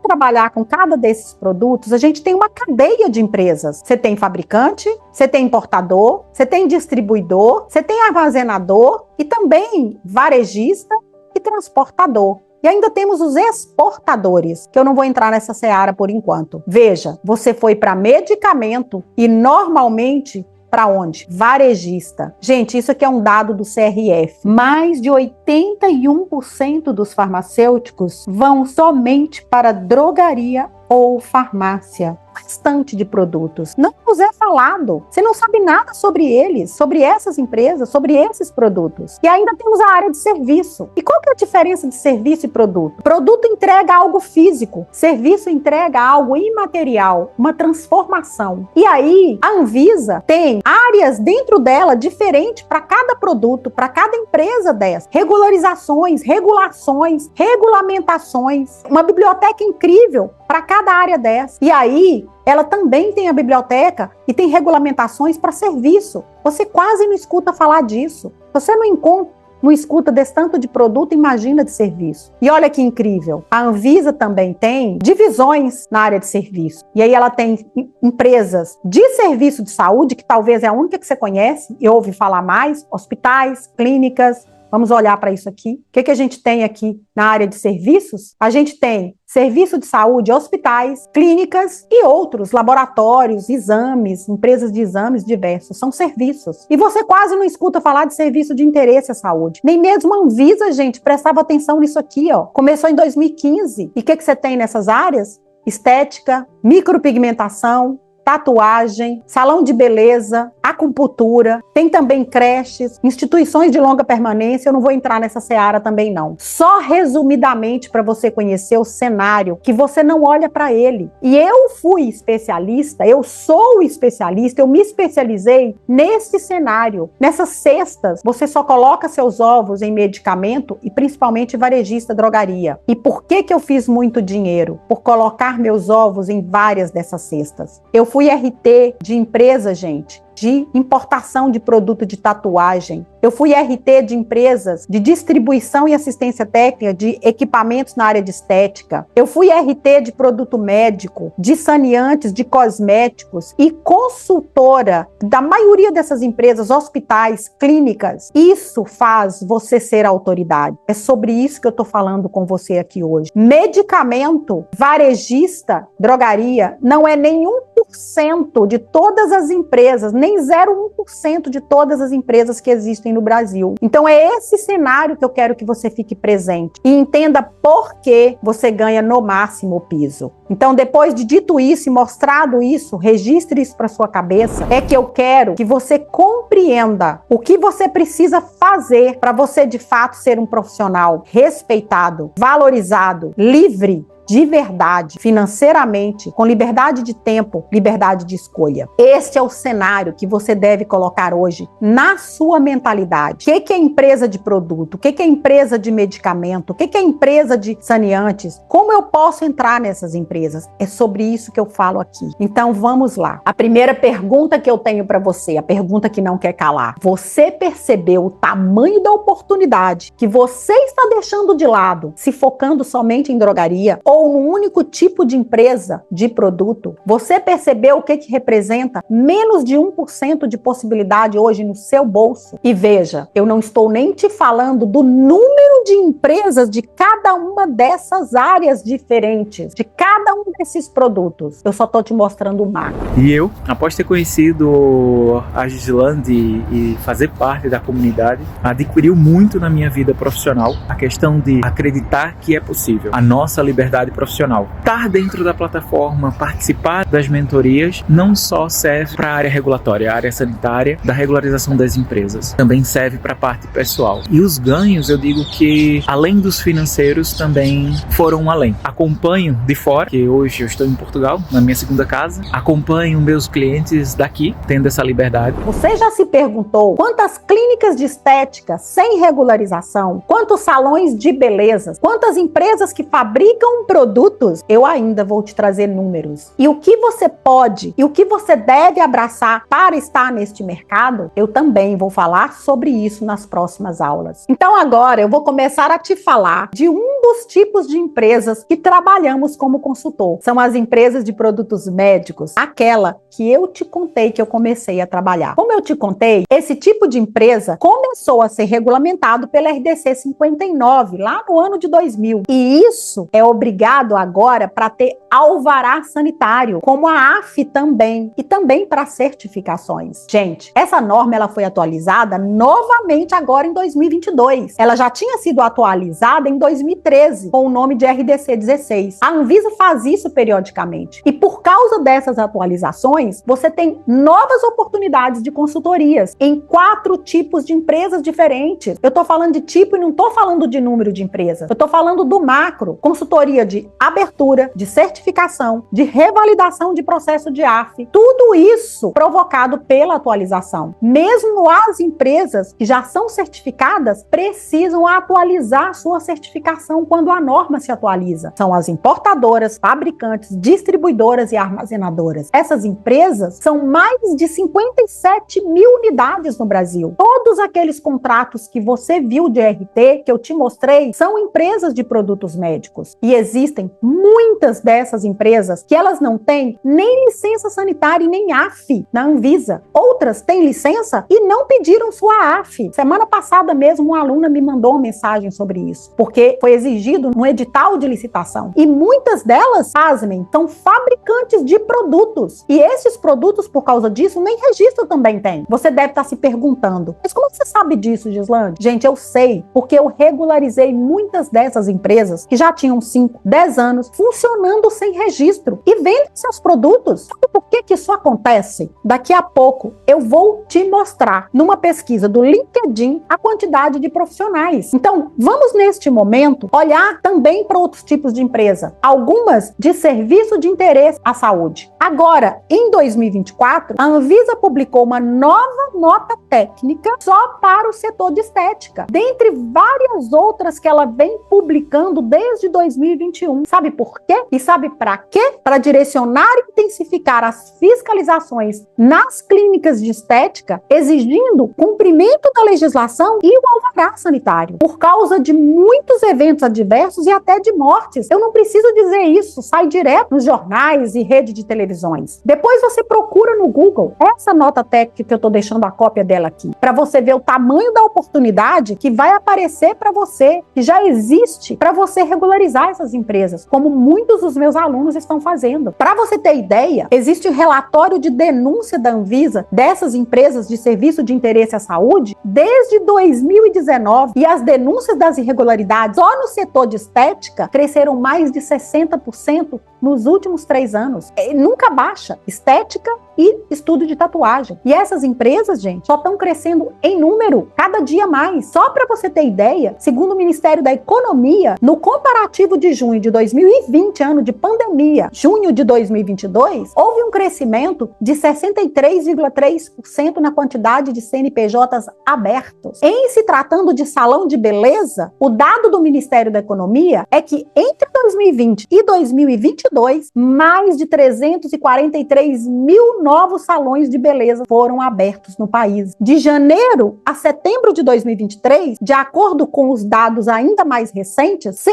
trabalhar com cada desses produtos, a gente tem uma cadeia de empresas. Você tem fabricante, você tem importador, você tem distribuidor, você tem armazenador e também varejista e transportador. E ainda temos os exportadores, que eu não vou entrar nessa seara por enquanto. Veja, você foi para medicamento e normalmente para onde? Varejista. Gente, isso aqui é um dado do CRF. Mais de 81% dos farmacêuticos vão somente para drogaria ou farmácia. Restante de produtos não nos é falado. Você não sabe nada sobre eles, sobre essas empresas, sobre esses produtos. E ainda temos a área de serviço. E qual que é a diferença de serviço e produto? Produto entrega algo físico, serviço entrega algo imaterial, uma transformação. E aí, a Anvisa tem áreas dentro dela diferentes para cada produto, para cada empresa dessa. Regularizações, regulações, regulamentações. Uma biblioteca incrível para cada área dessa. E aí, ela também tem a biblioteca e tem regulamentações para serviço. Você quase não escuta falar disso. Você não escuta desse tanto de produto, imagina de serviço. E olha que incrível, a Anvisa também tem divisões na área de serviço. E aí ela tem empresas de serviço de saúde, que talvez é a única que você conhece e ouve falar mais, hospitais, clínicas. Vamos olhar para isso aqui. O que a gente tem aqui na área de serviços? A gente tem serviço de saúde, hospitais, clínicas e outros, laboratórios, exames, empresas de exames diversos. São serviços. E você quase não escuta falar de serviço de interesse à saúde. Nem mesmo a Anvisa, gente, prestava atenção nisso aqui, ó. Começou em 2015. E o que você tem nessas áreas? Estética, micropigmentação, tatuagem, salão de beleza, acupuntura, tem também creches, instituições de longa permanência. Eu não vou entrar nessa seara também não. Só resumidamente para você conhecer o cenário, que você não olha para ele. E eu fui especialista, eu sou especialista, eu me especializei nesse cenário. Nessas cestas, você só coloca seus ovos em medicamento e principalmente varejista, drogaria. E por que eu fiz muito dinheiro? Por colocar meus ovos em várias dessas cestas. Eu fui RT de empresa, gente, de importação de produto de tatuagem. Eu fui RT de empresas de distribuição e assistência técnica de equipamentos na área de estética. Eu fui RT de produto médico, de saneantes, de cosméticos e consultora da maioria dessas empresas, hospitais, clínicas. Isso faz você ser autoridade. É sobre isso que eu estou falando com você aqui hoje. Medicamento, varejista, drogaria, não é nem 1% de todas as empresas, nem 0,1% de todas as empresas que existem no Brasil. Então é esse cenário que eu quero que você fique presente e entenda por que você ganha no máximo o piso. Então, depois de dito isso e mostrado isso, registre isso para sua cabeça, é que eu quero que você compreenda o que você precisa fazer para você de fato ser um profissional respeitado, valorizado, livre, de verdade, financeiramente, com liberdade de tempo, liberdade de escolha. Este é o cenário que você deve colocar hoje na sua mentalidade. O que é empresa de produto? O que é empresa de medicamento? O que é empresa de saneantes? Como eu posso entrar nessas empresas? É sobre isso que eu falo aqui. Então vamos lá. A primeira pergunta que eu tenho para você, a pergunta que não quer calar. Você percebeu o tamanho da oportunidade que você está deixando de lado, se focando somente em drogaria ou num único tipo de empresa, de produto? Você percebeu o que representa menos de 1% de possibilidade hoje no seu bolso? E veja, eu não estou nem te falando do número de empresas de cada uma dessas áreas diferentes, de cada um desses produtos. Eu só estou te mostrando o macro. E eu, após ter conhecido a Gislande e fazer parte da comunidade, adquiriu muito na minha vida profissional a questão de acreditar que é possível. A nossa liberdade profissional. Estar dentro da plataforma, participar das mentorias, não só serve para a área regulatória, a área sanitária, da regularização das empresas. Também serve para a parte pessoal. E os ganhos, eu digo que, além dos financeiros, também foram além. Acompanho de fora, que hoje eu estou em Portugal, na minha segunda casa. Acompanho meus clientes daqui, tendo essa liberdade. Você já se perguntou quantas clínicas de estética sem regularização, quantos salões de beleza, quantas empresas que fabricam produtos? Eu ainda vou te trazer números. E o que você pode e o que você deve abraçar para estar neste mercado, eu também vou falar sobre isso nas próximas aulas. Então agora eu vou começar a te falar de um dos tipos de empresas que trabalhamos como consultor. São as empresas de produtos médicos, aquela que eu te contei que eu comecei a trabalhar. Como eu te contei, esse tipo de empresa começou a ser regulamentado pela RDC 59, lá no ano de 2000. E isso é obrigado agora para ter alvará sanitário, como a AF também, e também para certificações. Gente, essa norma ela foi atualizada novamente agora em 2022. Ela já tinha sido atualizada em 2013 com o nome de RDC 16. A Anvisa faz isso periodicamente. E por causa dessas atualizações, você tem novas oportunidades de consultorias em 4 tipos de empresas diferentes. Eu tô falando de tipo e não tô falando de número de empresas. Eu tô falando do macro. Consultoria de abertura, de certificação, de revalidação de processo de AF. Tudo isso provocado pela atualização. Mesmo as empresas que já são certificadas precisam atualizar sua certificação quando a norma se atualiza. São as importadoras, fabricantes, distribuidoras e armazenadoras. Essas empresas são mais de 57 mil unidades no Brasil. Todos aqueles contratos que você viu de RT, que eu te mostrei, são empresas de produtos médicos. E existem muitas dessas empresas que elas não têm nem licença sanitária e nem AF na Anvisa. Outras têm licença e não pediram sua AF. Semana passada mesmo uma aluna me mandou uma mensagem sobre isso, porque foi exigido no edital de licitação. E muitas delas, pasmem, são fabricantes de produtos. E esses produtos, por causa disso, nem registro também tem. Você deve estar se perguntando, mas como você sabe disso, Gislande? Gente, eu sei, porque eu regularizei muitas dessas empresas que já tinham 5, 10 anos, funcionando sem registro e vendem seus produtos. Sabe por que isso acontece? Daqui a pouco eu vou te mostrar numa pesquisa do LinkedIn a quantidade de profissionais. Então, vamos neste momento olhar também para outros tipos de empresa, algumas de serviço de interesse à saúde. Agora, em 2024, a Anvisa publicou uma nova nota técnica só para o setor de estética, dentre várias outras que ela vem publicando desde 2021. Sabe por quê? E sabe para quê? Para direcionar e intensificar as fiscalizações nas clínicas de estética, exigindo cumprimento da legislação e o alvará sanitário, por causa de muitos eventos adversos e até de mortes. Eu não preciso dizer isso, sai direto nos jornais e rede de televisões. Depois você procura no Google essa nota técnica que eu estou deixando a cópia dela aqui, para você ver o tamanho da oportunidade que vai aparecer para você, que já existe, para você regularizar essas empresas, como muitos dos meus alunos estão fazendo. Para você ter ideia, existe um relatório de denúncia da Anvisa dessas empresas de serviço de interesse à saúde desde 2019, e as denúncias das irregularidades só no setor de estética cresceram mais de 60% nos últimos 3 anos. Nunca baixa. Estética e estudo de tatuagem. E essas empresas, gente, só estão crescendo em número cada dia mais. Só para você ter ideia, segundo o Ministério da Economia, no comparativo de junho de 2020, ano de pandemia, junho de 2022, houve um crescimento de 63,3% na quantidade de CNPJs abertos. Em se tratando de salão de beleza, o dado do Ministério da Economia é que entre 2020 e 2022, mais de 343 mil novos salões de beleza foram abertos no país. De janeiro a setembro de 2023, de acordo com os dados ainda mais recentes,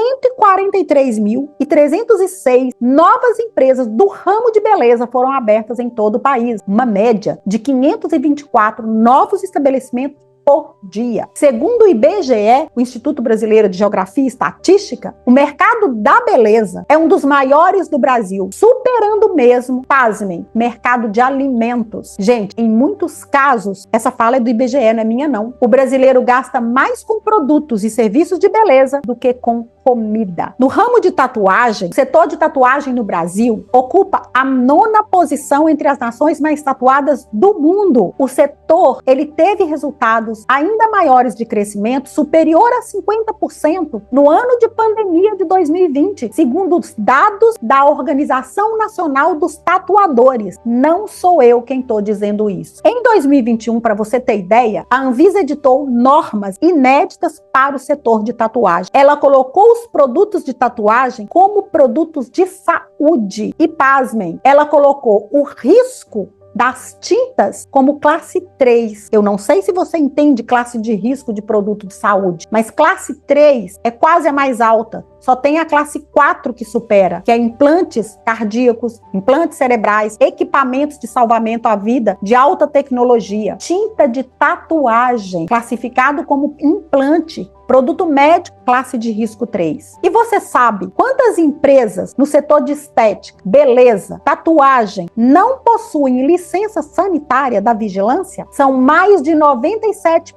143.306 novas empresas do ramo de beleza foram abertas em todo o país, uma média de 524 novos estabelecimentos por dia. Segundo o IBGE, o Instituto Brasileiro de Geografia e Estatística, o mercado da beleza é um dos maiores do Brasil, superando mesmo, pasmem, mercado de alimentos. Gente, em muitos casos, essa fala é do IBGE, não é minha não. O brasileiro gasta mais com produtos e serviços de beleza do que com comida. No ramo de tatuagem, o setor de tatuagem no Brasil ocupa a 9ª posição entre as nações mais tatuadas do mundo. O setor, ele teve resultados ainda maiores de crescimento, superior a 50% no ano de pandemia de 2020, segundo os dados da Organização Nacional dos Tatuadores. Não sou eu quem estou dizendo isso. Em 2021, para você ter ideia, a Anvisa editou normas inéditas para o setor de tatuagem. Ela colocou os produtos de tatuagem como produtos de saúde. E pasmem, ela colocou o risco das tintas como classe 3. Eu não sei se você entende classe de risco de produto de saúde, mas classe 3 é quase a mais alta. Só tem a classe 4 que supera, que é implantes cardíacos, implantes cerebrais, equipamentos de salvamento à vida de alta tecnologia. Tinta de tatuagem, classificado como implante, produto médico, classe de risco 3. E você sabe quantas empresas no setor de estética, beleza, tatuagem não possuem licença sanitária da vigilância? São mais de 97%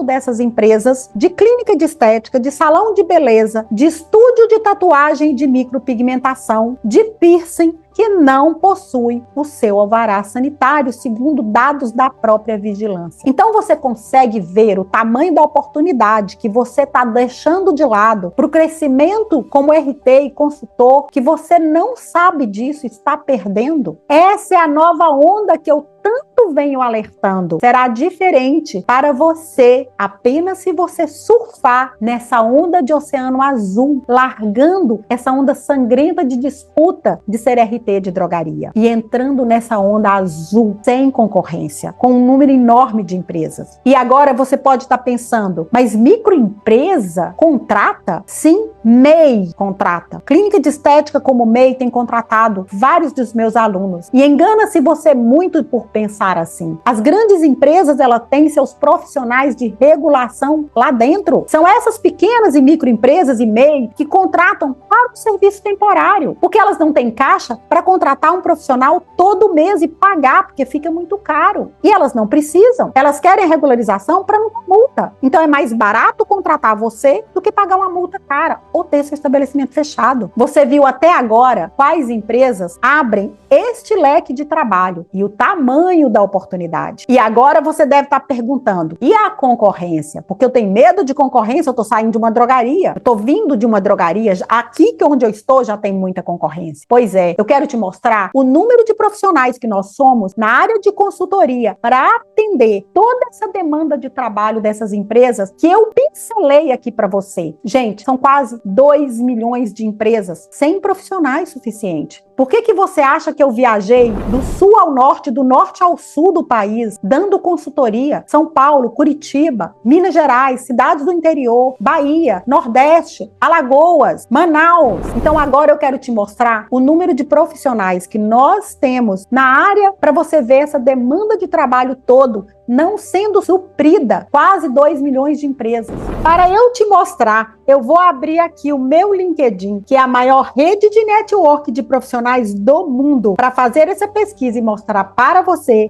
dessas empresas de clínica de estética, de salão de beleza, de estúdio de tatuagem e de micropigmentação, de piercing, que não possui o seu alvará sanitário, segundo dados da própria vigilância. Então você consegue ver o tamanho da oportunidade que você está deixando de lado para o crescimento como RT e consultor, que você não sabe disso e está perdendo? Essa é a nova onda que eu tanto venho alertando. Será diferente para você apenas se você surfar nessa onda de oceano azul, largando essa onda sangrenta de disputa de ser RT de drogaria e entrando nessa onda azul sem concorrência, com um número enorme de empresas. E agora você pode estar pensando, mas microempresa contrata? Sim, MEI contrata. Clínica de estética como MEI tem contratado vários dos meus alunos. E engana-se você muito por pensar funcionar assim. As grandes empresas, elas têm seus profissionais de regulação lá dentro. São essas pequenas e microempresas e MEI que contratam para o serviço temporário, porque elas não têm caixa para contratar um profissional todo mês e pagar, porque fica muito caro. E elas não precisam. Elas querem regularização para não ter multa. Então é mais barato contratar você do que pagar uma multa cara ou ter seu estabelecimento fechado. Você viu até agora quais empresas abrem este leque de trabalho e o tamanho da oportunidade. E agora você deve estar perguntando, e a concorrência? Porque eu tenho medo de concorrência, eu estou saindo de uma drogaria, eu estou vindo de uma drogaria, aqui que onde eu estou já tem muita concorrência. Pois é, eu quero te mostrar o número de profissionais que nós somos na área de consultoria para atender toda essa demanda de trabalho dessas empresas que eu pincelei aqui para você. Gente, são quase 2 milhões de empresas sem profissionais suficientes. Por que você acha que eu viajei do sul ao norte, do norte ao sul do país, dando consultoria? São Paulo, Curitiba, Minas Gerais, cidades do interior, Bahia, Nordeste, Alagoas, Manaus. Então agora eu quero te mostrar o número de profissionais que nós temos na área para você ver essa demanda de trabalho todo não sendo suprida, quase 2 milhões de empresas. Para eu te mostrar, eu vou abrir aqui o meu LinkedIn, que é a maior rede de network de profissionais do mundo, para fazer essa pesquisa e mostrar para você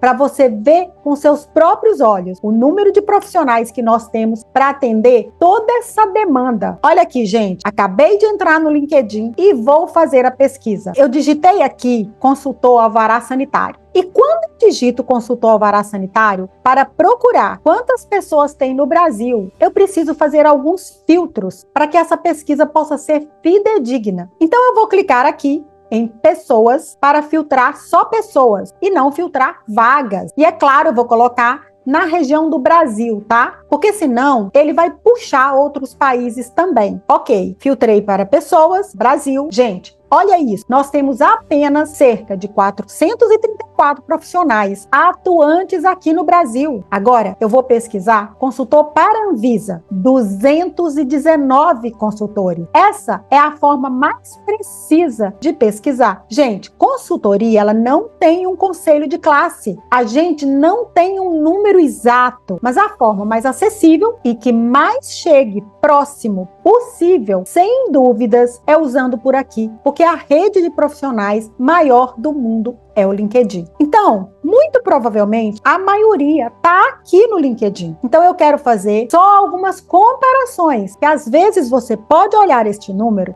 ver com seus próprios olhos o número de profissionais que nós temos para atender toda essa demanda. Olha aqui, gente, acabei de entrar no LinkedIn e vou fazer a pesquisa. Eu digitei aqui consultor alvará sanitário. E quando eu digito consultor alvará sanitário, para procurar quantas pessoas tem no Brasil, eu preciso fazer alguns filtros para que essa pesquisa possa ser fidedigna. Então eu vou clicar aqui em pessoas para filtrar só pessoas e não filtrar vagas. E é claro, eu vou colocar na região do Brasil, tá? Porque senão ele vai puxar outros países também. Ok, filtrei para pessoas, Brasil. Gente, olha isso, nós temos apenas cerca de 434 profissionais atuantes aqui no Brasil. Agora, eu vou pesquisar consultor para a Anvisa, 219 consultores. Essa é a forma mais precisa de pesquisar. Gente, consultoria, ela não tem um conselho de classe. A gente não tem um número exato, mas a forma mais acessível e que mais chegue próximo possível, sem dúvidas, é usando por aqui, porque a rede de profissionais maior do mundo é o LinkedIn. Então, muito provavelmente, a maioria está aqui no LinkedIn. Então, eu quero fazer só algumas comparações, que às vezes você pode olhar este número,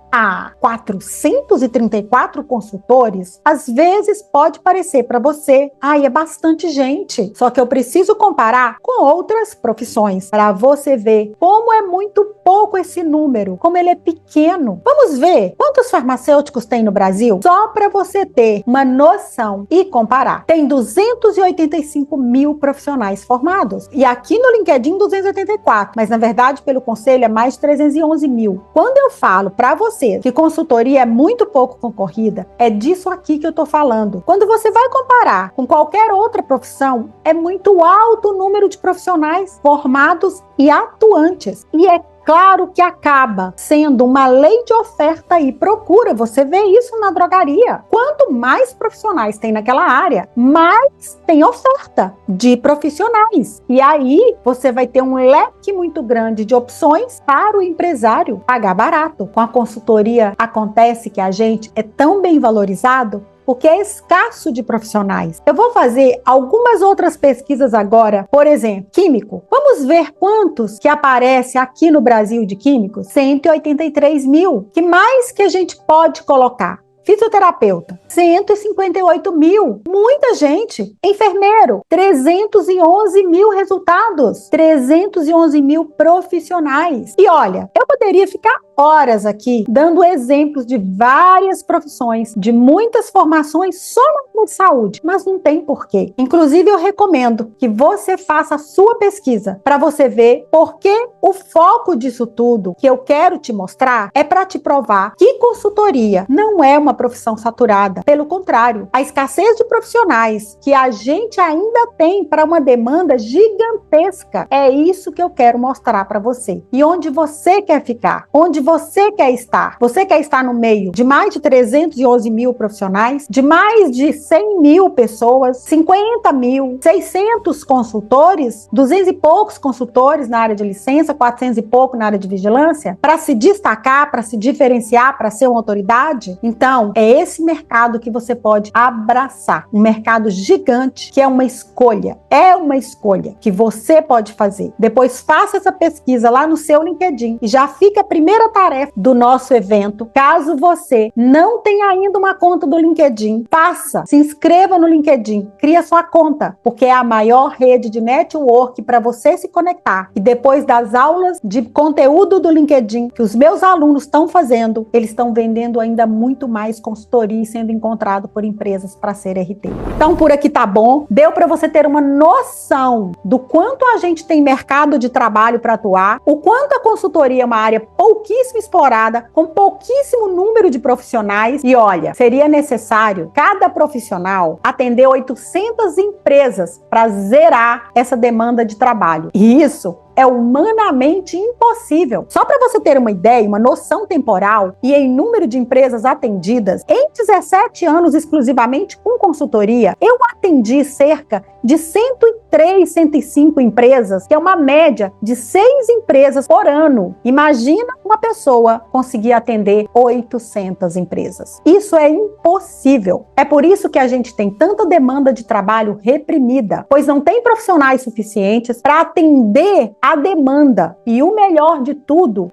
434 consultores, às vezes pode parecer para você, é bastante gente. Só que eu preciso comparar com outras profissões, para você ver como é muito pouco esse número, como ele é pequeno. Vamos ver quantos farmacêuticos tem no Brasil? Só para você ter uma noção e comparar. Tem 285 mil profissionais formados. E aqui no LinkedIn, 284. Mas, na verdade, pelo conselho, é mais de 311 mil. Quando eu falo para você que consultoria é muito pouco concorrida, é disso aqui que eu tô falando. Quando você vai comparar com qualquer outra profissão, é muito alto o número de profissionais formados e atuantes. E é claro que acaba sendo uma lei de oferta e procura. Você vê isso na drogaria. Quanto mais profissionais tem naquela área, mais tem oferta de profissionais. E aí você vai ter um leque muito grande de opções para o empresário pagar barato. Com a consultoria acontece que a gente é tão bem valorizado porque é escasso de profissionais. Eu vou fazer algumas outras pesquisas agora, por exemplo, químico. Vamos ver quantos que aparece aqui no Brasil de químicos? 183 mil. Que mais que a gente pode colocar? Fisioterapeuta, 158 mil. Muita gente. Enfermeiro, 311 mil resultados. 311 mil profissionais. E olha, eu poderia ficar horas aqui dando exemplos de várias profissões, de muitas formações só na área de saúde, mas não tem porquê. Inclusive, eu recomendo que você faça a sua pesquisa para você ver porque o foco disso tudo que eu quero te mostrar é para te provar que consultoria não é uma uma profissão saturada. Pelo contrário, a escassez de profissionais que a gente ainda tem para uma demanda gigantesca, é isso que eu quero mostrar para você. E onde você quer ficar? Onde você quer estar? Você quer estar no meio de mais de 311 mil profissionais, de mais de 100 mil pessoas, 50 mil, 600 consultores, 200 e poucos consultores na área de licença, 400 e pouco na área de vigilância, para se destacar, para se diferenciar, para ser uma autoridade? Então, é esse mercado que você pode abraçar. Um mercado gigante que é uma escolha. É uma escolha que você pode fazer. Depois faça essa pesquisa lá no seu LinkedIn e já fica a primeira tarefa do nosso evento. Caso você não tenha ainda uma conta do LinkedIn, faça, se inscreva no LinkedIn, cria sua conta, porque é a maior rede de network para você se conectar. E depois das aulas de conteúdo do LinkedIn que os meus alunos estão fazendo, eles estão vendendo ainda muito mais consultoria e sendo encontrado por empresas para ser RT. Então, por aqui tá bom. Deu para você ter uma noção do quanto a gente tem mercado de trabalho para atuar, o quanto a consultoria é uma área pouquíssimo explorada, com pouquíssimo número de profissionais. E olha, seria necessário cada profissional atender 800 empresas para zerar essa demanda de trabalho. E isso é humanamente impossível. Só para você ter uma ideia, uma noção temporal e em número de empresas atendidas, em 17 anos exclusivamente com consultoria, eu atendi cerca de 103, 105 empresas, que é uma média de 6 empresas por ano. Imagina uma pessoa conseguir atender 800 empresas. Isso é impossível. É por isso que a gente tem tanta demanda de trabalho reprimida, pois não tem profissionais suficientes para atender a demanda. E o melhor de tudo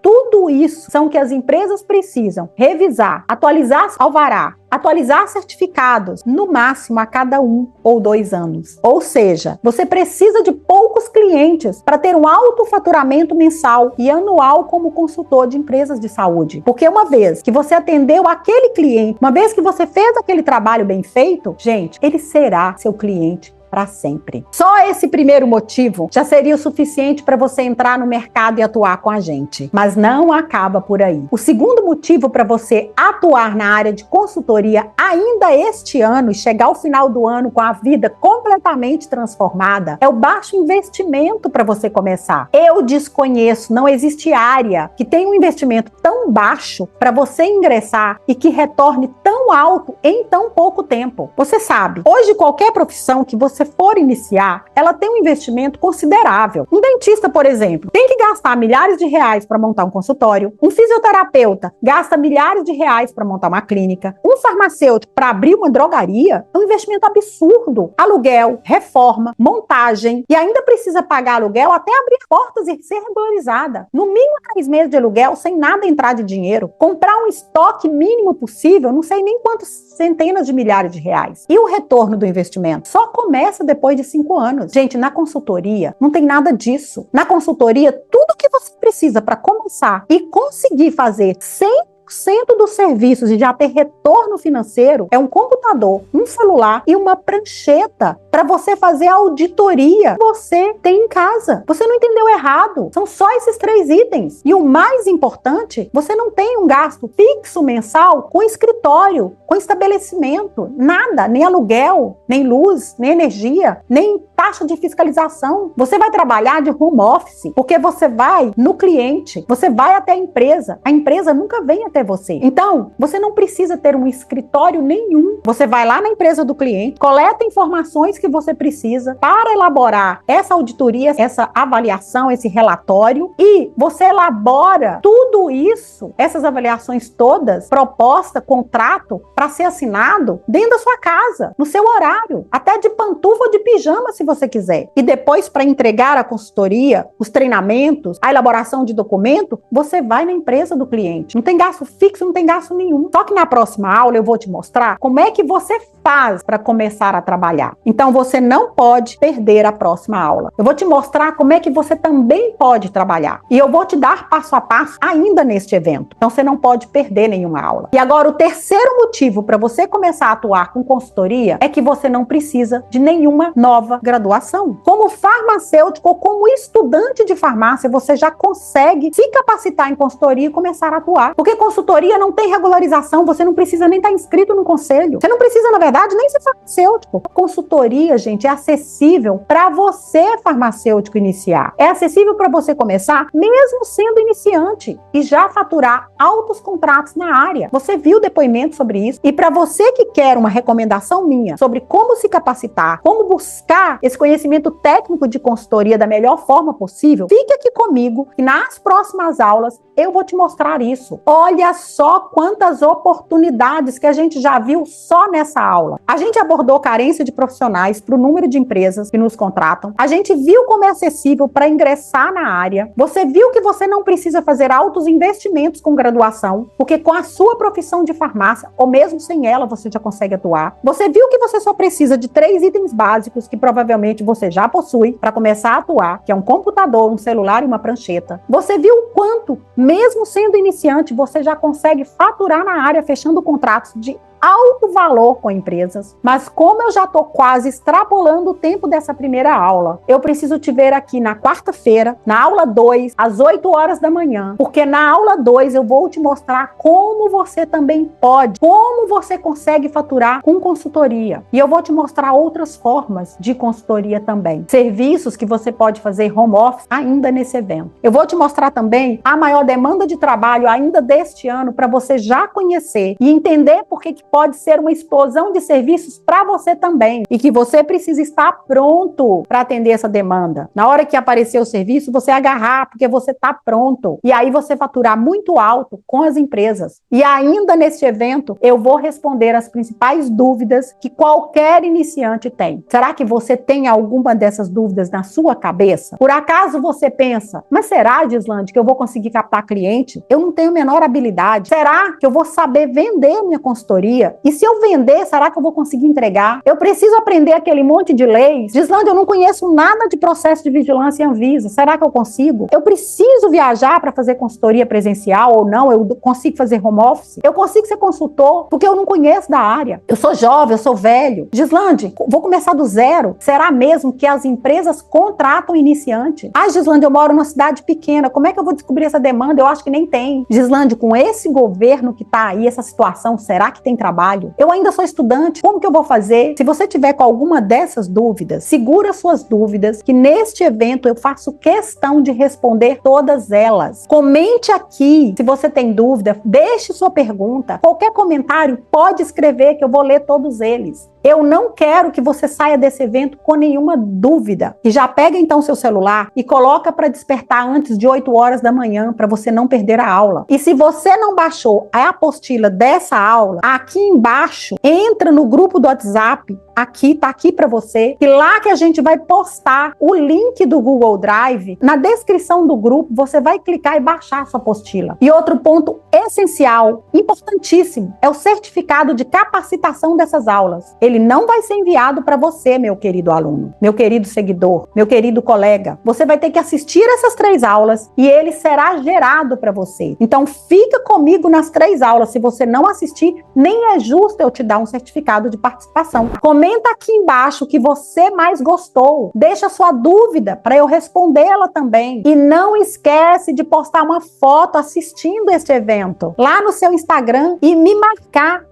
isso são que as empresas precisam revisar, atualizar alvará, atualizar certificados, no máximo a cada 1 ou 2 anos. Ou seja, você precisa de poucos clientes para ter um alto faturamento mensal e anual como consultor de empresas de saúde. Porque uma vez que você atendeu aquele cliente, uma vez que você fez aquele trabalho bem feito, gente, ele será seu cliente para sempre. Só esse primeiro motivo já seria o suficiente para você entrar no mercado e atuar com a gente. Mas não acaba por aí. O segundo motivo para você atuar na área de consultoria ainda este ano e chegar ao final do ano com a vida completamente transformada é o baixo investimento para você começar. Eu desconheço, não existe área que tenha um investimento tão baixo para você ingressar e que retorne tão alto em tão pouco tempo. Você sabe, hoje qualquer profissão que você for iniciar, ela tem um investimento considerável. Um dentista, por exemplo, tem que gastar milhares de reais para montar um consultório. Um fisioterapeuta gasta milhares de reais para montar uma clínica. Um farmacêutico para abrir uma drogaria é um investimento absurdo. Aluguel, reforma, montagem e ainda precisa pagar aluguel até abrir portas e ser regularizada. No mínimo 3 meses de aluguel sem nada entrar de dinheiro. Comprar um estoque mínimo possível, não sei nem quantas centenas de milhares de reais. E o retorno do investimento? Só começa depois de 5 anos. Gente, na consultoria não tem nada disso. Na consultoria, tudo que você precisa para começar e conseguir fazer 100% dos serviços e já ter retorno financeiro é um computador, um celular e uma prancheta para você fazer a auditoria que você tem em casa. Você não entendeu errado. São só esses 3 itens. E o mais importante, você não tem um gasto fixo mensal com escritório, com estabelecimento, nada, nem aluguel, nem luz, nem energia, nem taxa de fiscalização. Você vai trabalhar de home office, porque você vai no cliente, você vai até a empresa nunca vem até você. Então, você não precisa ter um escritório nenhum. Você vai lá na empresa do cliente, coleta informações que você precisa para elaborar essa auditoria, essa avaliação, esse relatório, e você elabora tudo isso, essas avaliações todas, proposta, contrato, para ser assinado dentro da sua casa, no seu horário, até de pantufa ou de pijama, se você quiser. E depois, para entregar a consultoria, os treinamentos, a elaboração de documento, você vai na empresa do cliente. Não tem gasto fixo, não tem gasto nenhum. Só que na próxima aula eu vou te mostrar como é que você paz para começar a trabalhar. Então você não pode perder a próxima aula. Eu vou te mostrar como é que você também pode trabalhar. E eu vou te dar passo a passo ainda neste evento. Então você não pode perder nenhuma aula. E agora o terceiro motivo para você começar a atuar com consultoria é que você não precisa de nenhuma nova graduação. Como farmacêutico ou como estudante de farmácia, você já consegue se capacitar em consultoria e começar a atuar. Porque consultoria não tem regularização, você não precisa nem estar inscrito no conselho. Você não precisa, na verdade, nem ser farmacêutico. A consultoria, gente, é acessível para você, farmacêutico, iniciar. É acessível para você começar, mesmo sendo iniciante, e já faturar altos contratos na área. Você viu depoimento sobre isso? E para você que quer uma recomendação minha sobre como se capacitar, como buscar esse conhecimento técnico de consultoria da melhor forma possível, fique aqui comigo e nas próximas aulas eu vou te mostrar isso. Olha só quantas oportunidades que a gente já viu só nessa aula. A gente abordou carência de profissionais para o número de empresas que nos contratam. A gente viu como é acessível para ingressar na área. Você viu que você não precisa fazer altos investimentos com graduação, porque com a sua profissão de farmácia, ou mesmo sem ela, você já consegue atuar. Você viu que você só precisa de 3 itens básicos que provavelmente você já possui para começar a atuar, que é um computador, um celular e uma prancheta. Você viu o quanto, mesmo sendo iniciante, você já consegue faturar na área, fechando contratos de alto valor com empresas. Mas como eu já estou quase extrapolando o tempo dessa primeira aula, eu preciso te ver aqui na quarta-feira, na aula 2, às 8 horas da manhã, porque na aula 2 eu vou te mostrar como você também pode, como você consegue faturar com consultoria. E eu vou te mostrar outras formas de consultoria também, serviços que você pode fazer home office ainda nesse evento. Eu vou te mostrar também a maior demanda de trabalho ainda deste ano para você já conhecer e entender por que pode ser uma explosão de serviços para você também e que você precisa estar pronto para atender essa demanda. Na hora que aparecer o serviço, você agarrar porque você está pronto e aí você faturar muito alto com as empresas. E ainda neste evento, eu vou responder as principais dúvidas que qualquer iniciante tem. Será que você tem alguma dessas dúvidas na sua cabeça? Por acaso você pensa, mas será, Gislande, que eu vou conseguir captar cliente? Eu não tenho a menor habilidade. Será que eu vou saber vender minha consultoria? E se eu vender, será que eu vou conseguir entregar? Eu preciso aprender aquele monte de leis. Gislande, eu não conheço nada de processo de vigilância em Anvisa. Será que eu consigo? Eu preciso viajar para fazer consultoria presencial ou não? Eu consigo fazer home office? Eu consigo ser consultor? Porque eu não conheço da área. Eu sou jovem, eu sou velho. Gislande, vou começar do zero. Será mesmo que as empresas contratam iniciante? Ah, Gislande, eu moro numa cidade pequena. Como é que eu vou descobrir essa demanda? Eu acho que nem tem. Gislande, com esse governo que está aí, essa situação, será que tem trabalho? Eu ainda sou estudante, como que eu vou fazer? Se você tiver com alguma dessas dúvidas, segura suas dúvidas, que neste evento eu faço questão de responder todas elas. Comente aqui se você tem dúvida, deixe sua pergunta. Qualquer comentário pode escrever que eu vou ler todos eles. Eu não quero que você saia desse evento com nenhuma dúvida. E já pega então seu celular e coloca para despertar antes de 8 horas da manhã, para você não perder a aula. E se você não baixou a apostila dessa aula, aqui embaixo, entra no grupo do WhatsApp, aqui, tá aqui para você, e lá que a gente vai postar o link do Google Drive, na descrição do grupo, você vai clicar e baixar a sua apostila. E outro ponto essencial, importantíssimo, é o certificado de capacitação dessas aulas. Ele não vai ser enviado para você, meu querido aluno, meu querido seguidor, meu querido colega. Você vai ter que assistir essas 3 aulas e ele será gerado para você. Então, fica comigo nas 3 aulas. Se você não assistir, nem é justo eu te dar um certificado de participação. Comenta aqui embaixo o que você mais gostou. Deixa sua dúvida para eu respondê-la também. E não esquece de postar uma foto assistindo este evento lá no seu Instagram e me marcar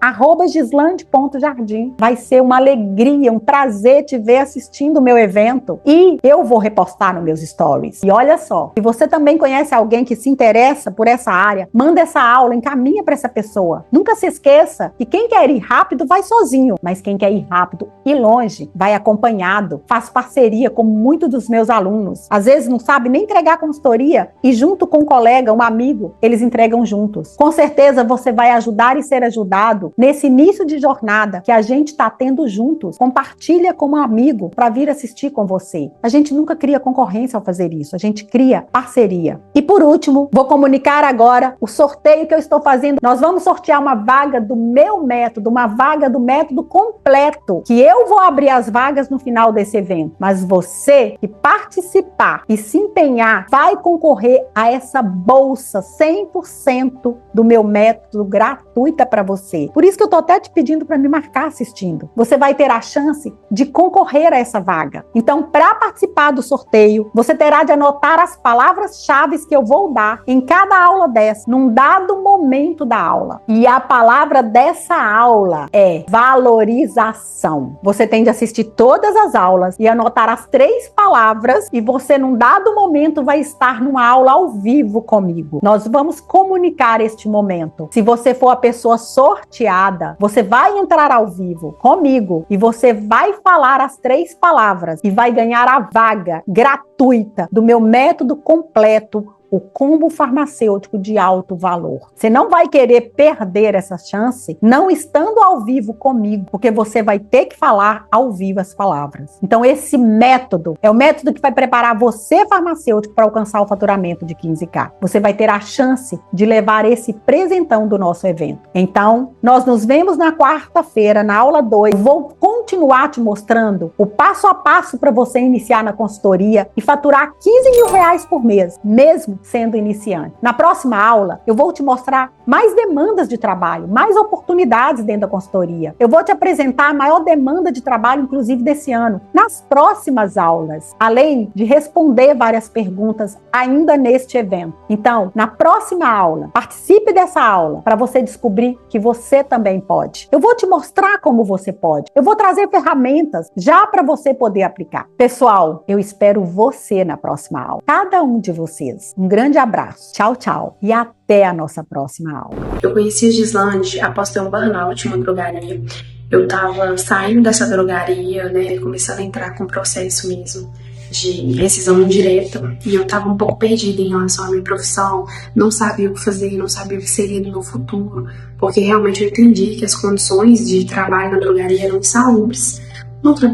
@gislande.jardim. Vai ser uma alegria, um prazer te ver assistindo o meu evento e eu vou repostar nos meus stories. E olha só, se você também conhece alguém que se interessa por essa área, manda essa aula, encaminha para essa pessoa. Nunca se esqueça que quem quer ir rápido vai sozinho, mas quem quer ir rápido perto e longe, vai acompanhado, faz parceria com muitos dos meus alunos. Às vezes não sabe nem entregar consultoria e junto com um colega, um amigo, eles entregam juntos. Com certeza você vai ajudar e ser ajudado nesse início de jornada que a gente está tendo juntos. Compartilha com um amigo para vir assistir com você. A gente nunca cria concorrência ao fazer isso, a gente cria parceria. E por último, vou comunicar agora o sorteio que eu estou fazendo. Nós vamos sortear uma vaga do meu método, uma vaga do método completo, que eu vou abrir as vagas no final desse evento. Mas você que participar e se empenhar vai concorrer a essa bolsa 100% do meu método gratuita para você. Por isso que eu tô até te pedindo para me marcar assistindo. Você vai ter a chance de concorrer a essa vaga. Então, para participar do sorteio, você terá de anotar as palavras-chave que eu vou dar em cada aula dessa, num dado momento da aula. E a palavra dessa aula é valorização. Você tem de assistir todas as aulas e anotar as 3 palavras e você, num dado momento, vai estar numa aula ao vivo comigo. Nós vamos comunicar este momento. Se você for a pessoa sorteada, você vai entrar ao vivo comigo e você vai falar as 3 palavras e vai ganhar a vaga gratuita do meu método completo, o combo farmacêutico de alto valor. Você não vai querer perder essa chance não estando ao vivo comigo, porque você vai ter que falar ao vivo as palavras. Então esse método é o método que vai preparar você, farmacêutico, para alcançar o faturamento de 15K. Você vai ter a chance de levar esse presentão do nosso evento. Então, nós nos vemos na quarta-feira, na aula 2. Vou continuar te mostrando o passo a passo para você iniciar na consultoria e faturar 15 mil reais por mês, mesmo sendo iniciante. Na próxima aula, eu vou te mostrar mais demandas de trabalho, mais oportunidades dentro da consultoria. Eu vou te apresentar a maior demanda de trabalho, inclusive desse ano, nas próximas aulas, além de responder várias perguntas ainda neste evento. Então, na próxima aula, participe dessa aula para você descobrir que você também pode. Eu vou te mostrar como você pode. Eu vou trazer ferramentas já para você poder aplicar. Pessoal, eu espero você na próxima aula. Cada um de vocês. Um grande abraço. Tchau, tchau. E até a nossa próxima aula. Eu conheci a Gislande após ter um burnout em uma drogaria. Eu tava saindo dessa drogaria, né, começando a entrar com o processo mesmo de rescisão indireta, e eu tava um pouco perdida em relação à minha profissão, não sabia o que fazer, não sabia o que seria do meu futuro, porque realmente eu entendi que as condições de trabalho na drogaria eram insalubres.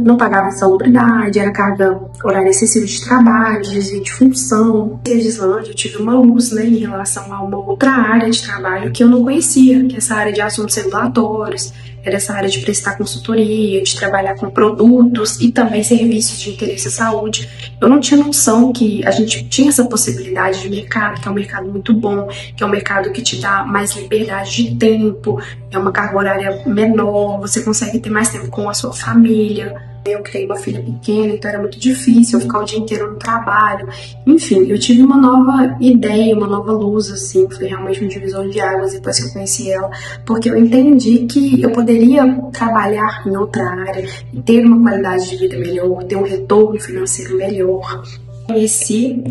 Não pagava insalubridade, era carga horária excessiva de trabalho, desvio de função. Em Gislande eu tive uma luz, né, em relação a uma outra área de trabalho que eu não conhecia, que é essa área de assuntos regulatórios, era essa área de prestar consultoria, de trabalhar com produtos e também serviços de interesse à saúde. Eu não tinha noção que a gente tinha essa possibilidade de mercado, que é um mercado muito bom, que é um mercado que te dá mais liberdade de tempo, é uma carga horária menor, você consegue ter mais tempo com a sua família. Eu criei uma filha pequena, então era muito difícil eu ficar o dia inteiro no trabalho. Enfim, eu tive uma nova ideia, uma nova luz, assim, foi realmente um divisor de águas depois que eu conheci ela, porque eu entendi que eu poderia trabalhar em outra área e ter uma qualidade de vida melhor, ter um retorno financeiro melhor.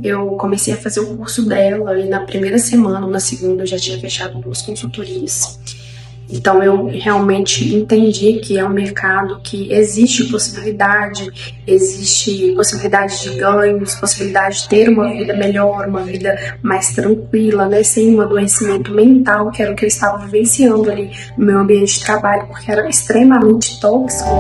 Eu comecei a fazer o curso dela e na primeira semana ou na segunda eu já tinha fechado 2 consultorias. Então eu realmente entendi que é um mercado que existe possibilidade de ganhos, possibilidade de ter uma vida melhor, uma vida mais tranquila, né, sem um adoecimento mental, que era o que eu estava vivenciando ali no meu ambiente de trabalho, porque era extremamente tóxico.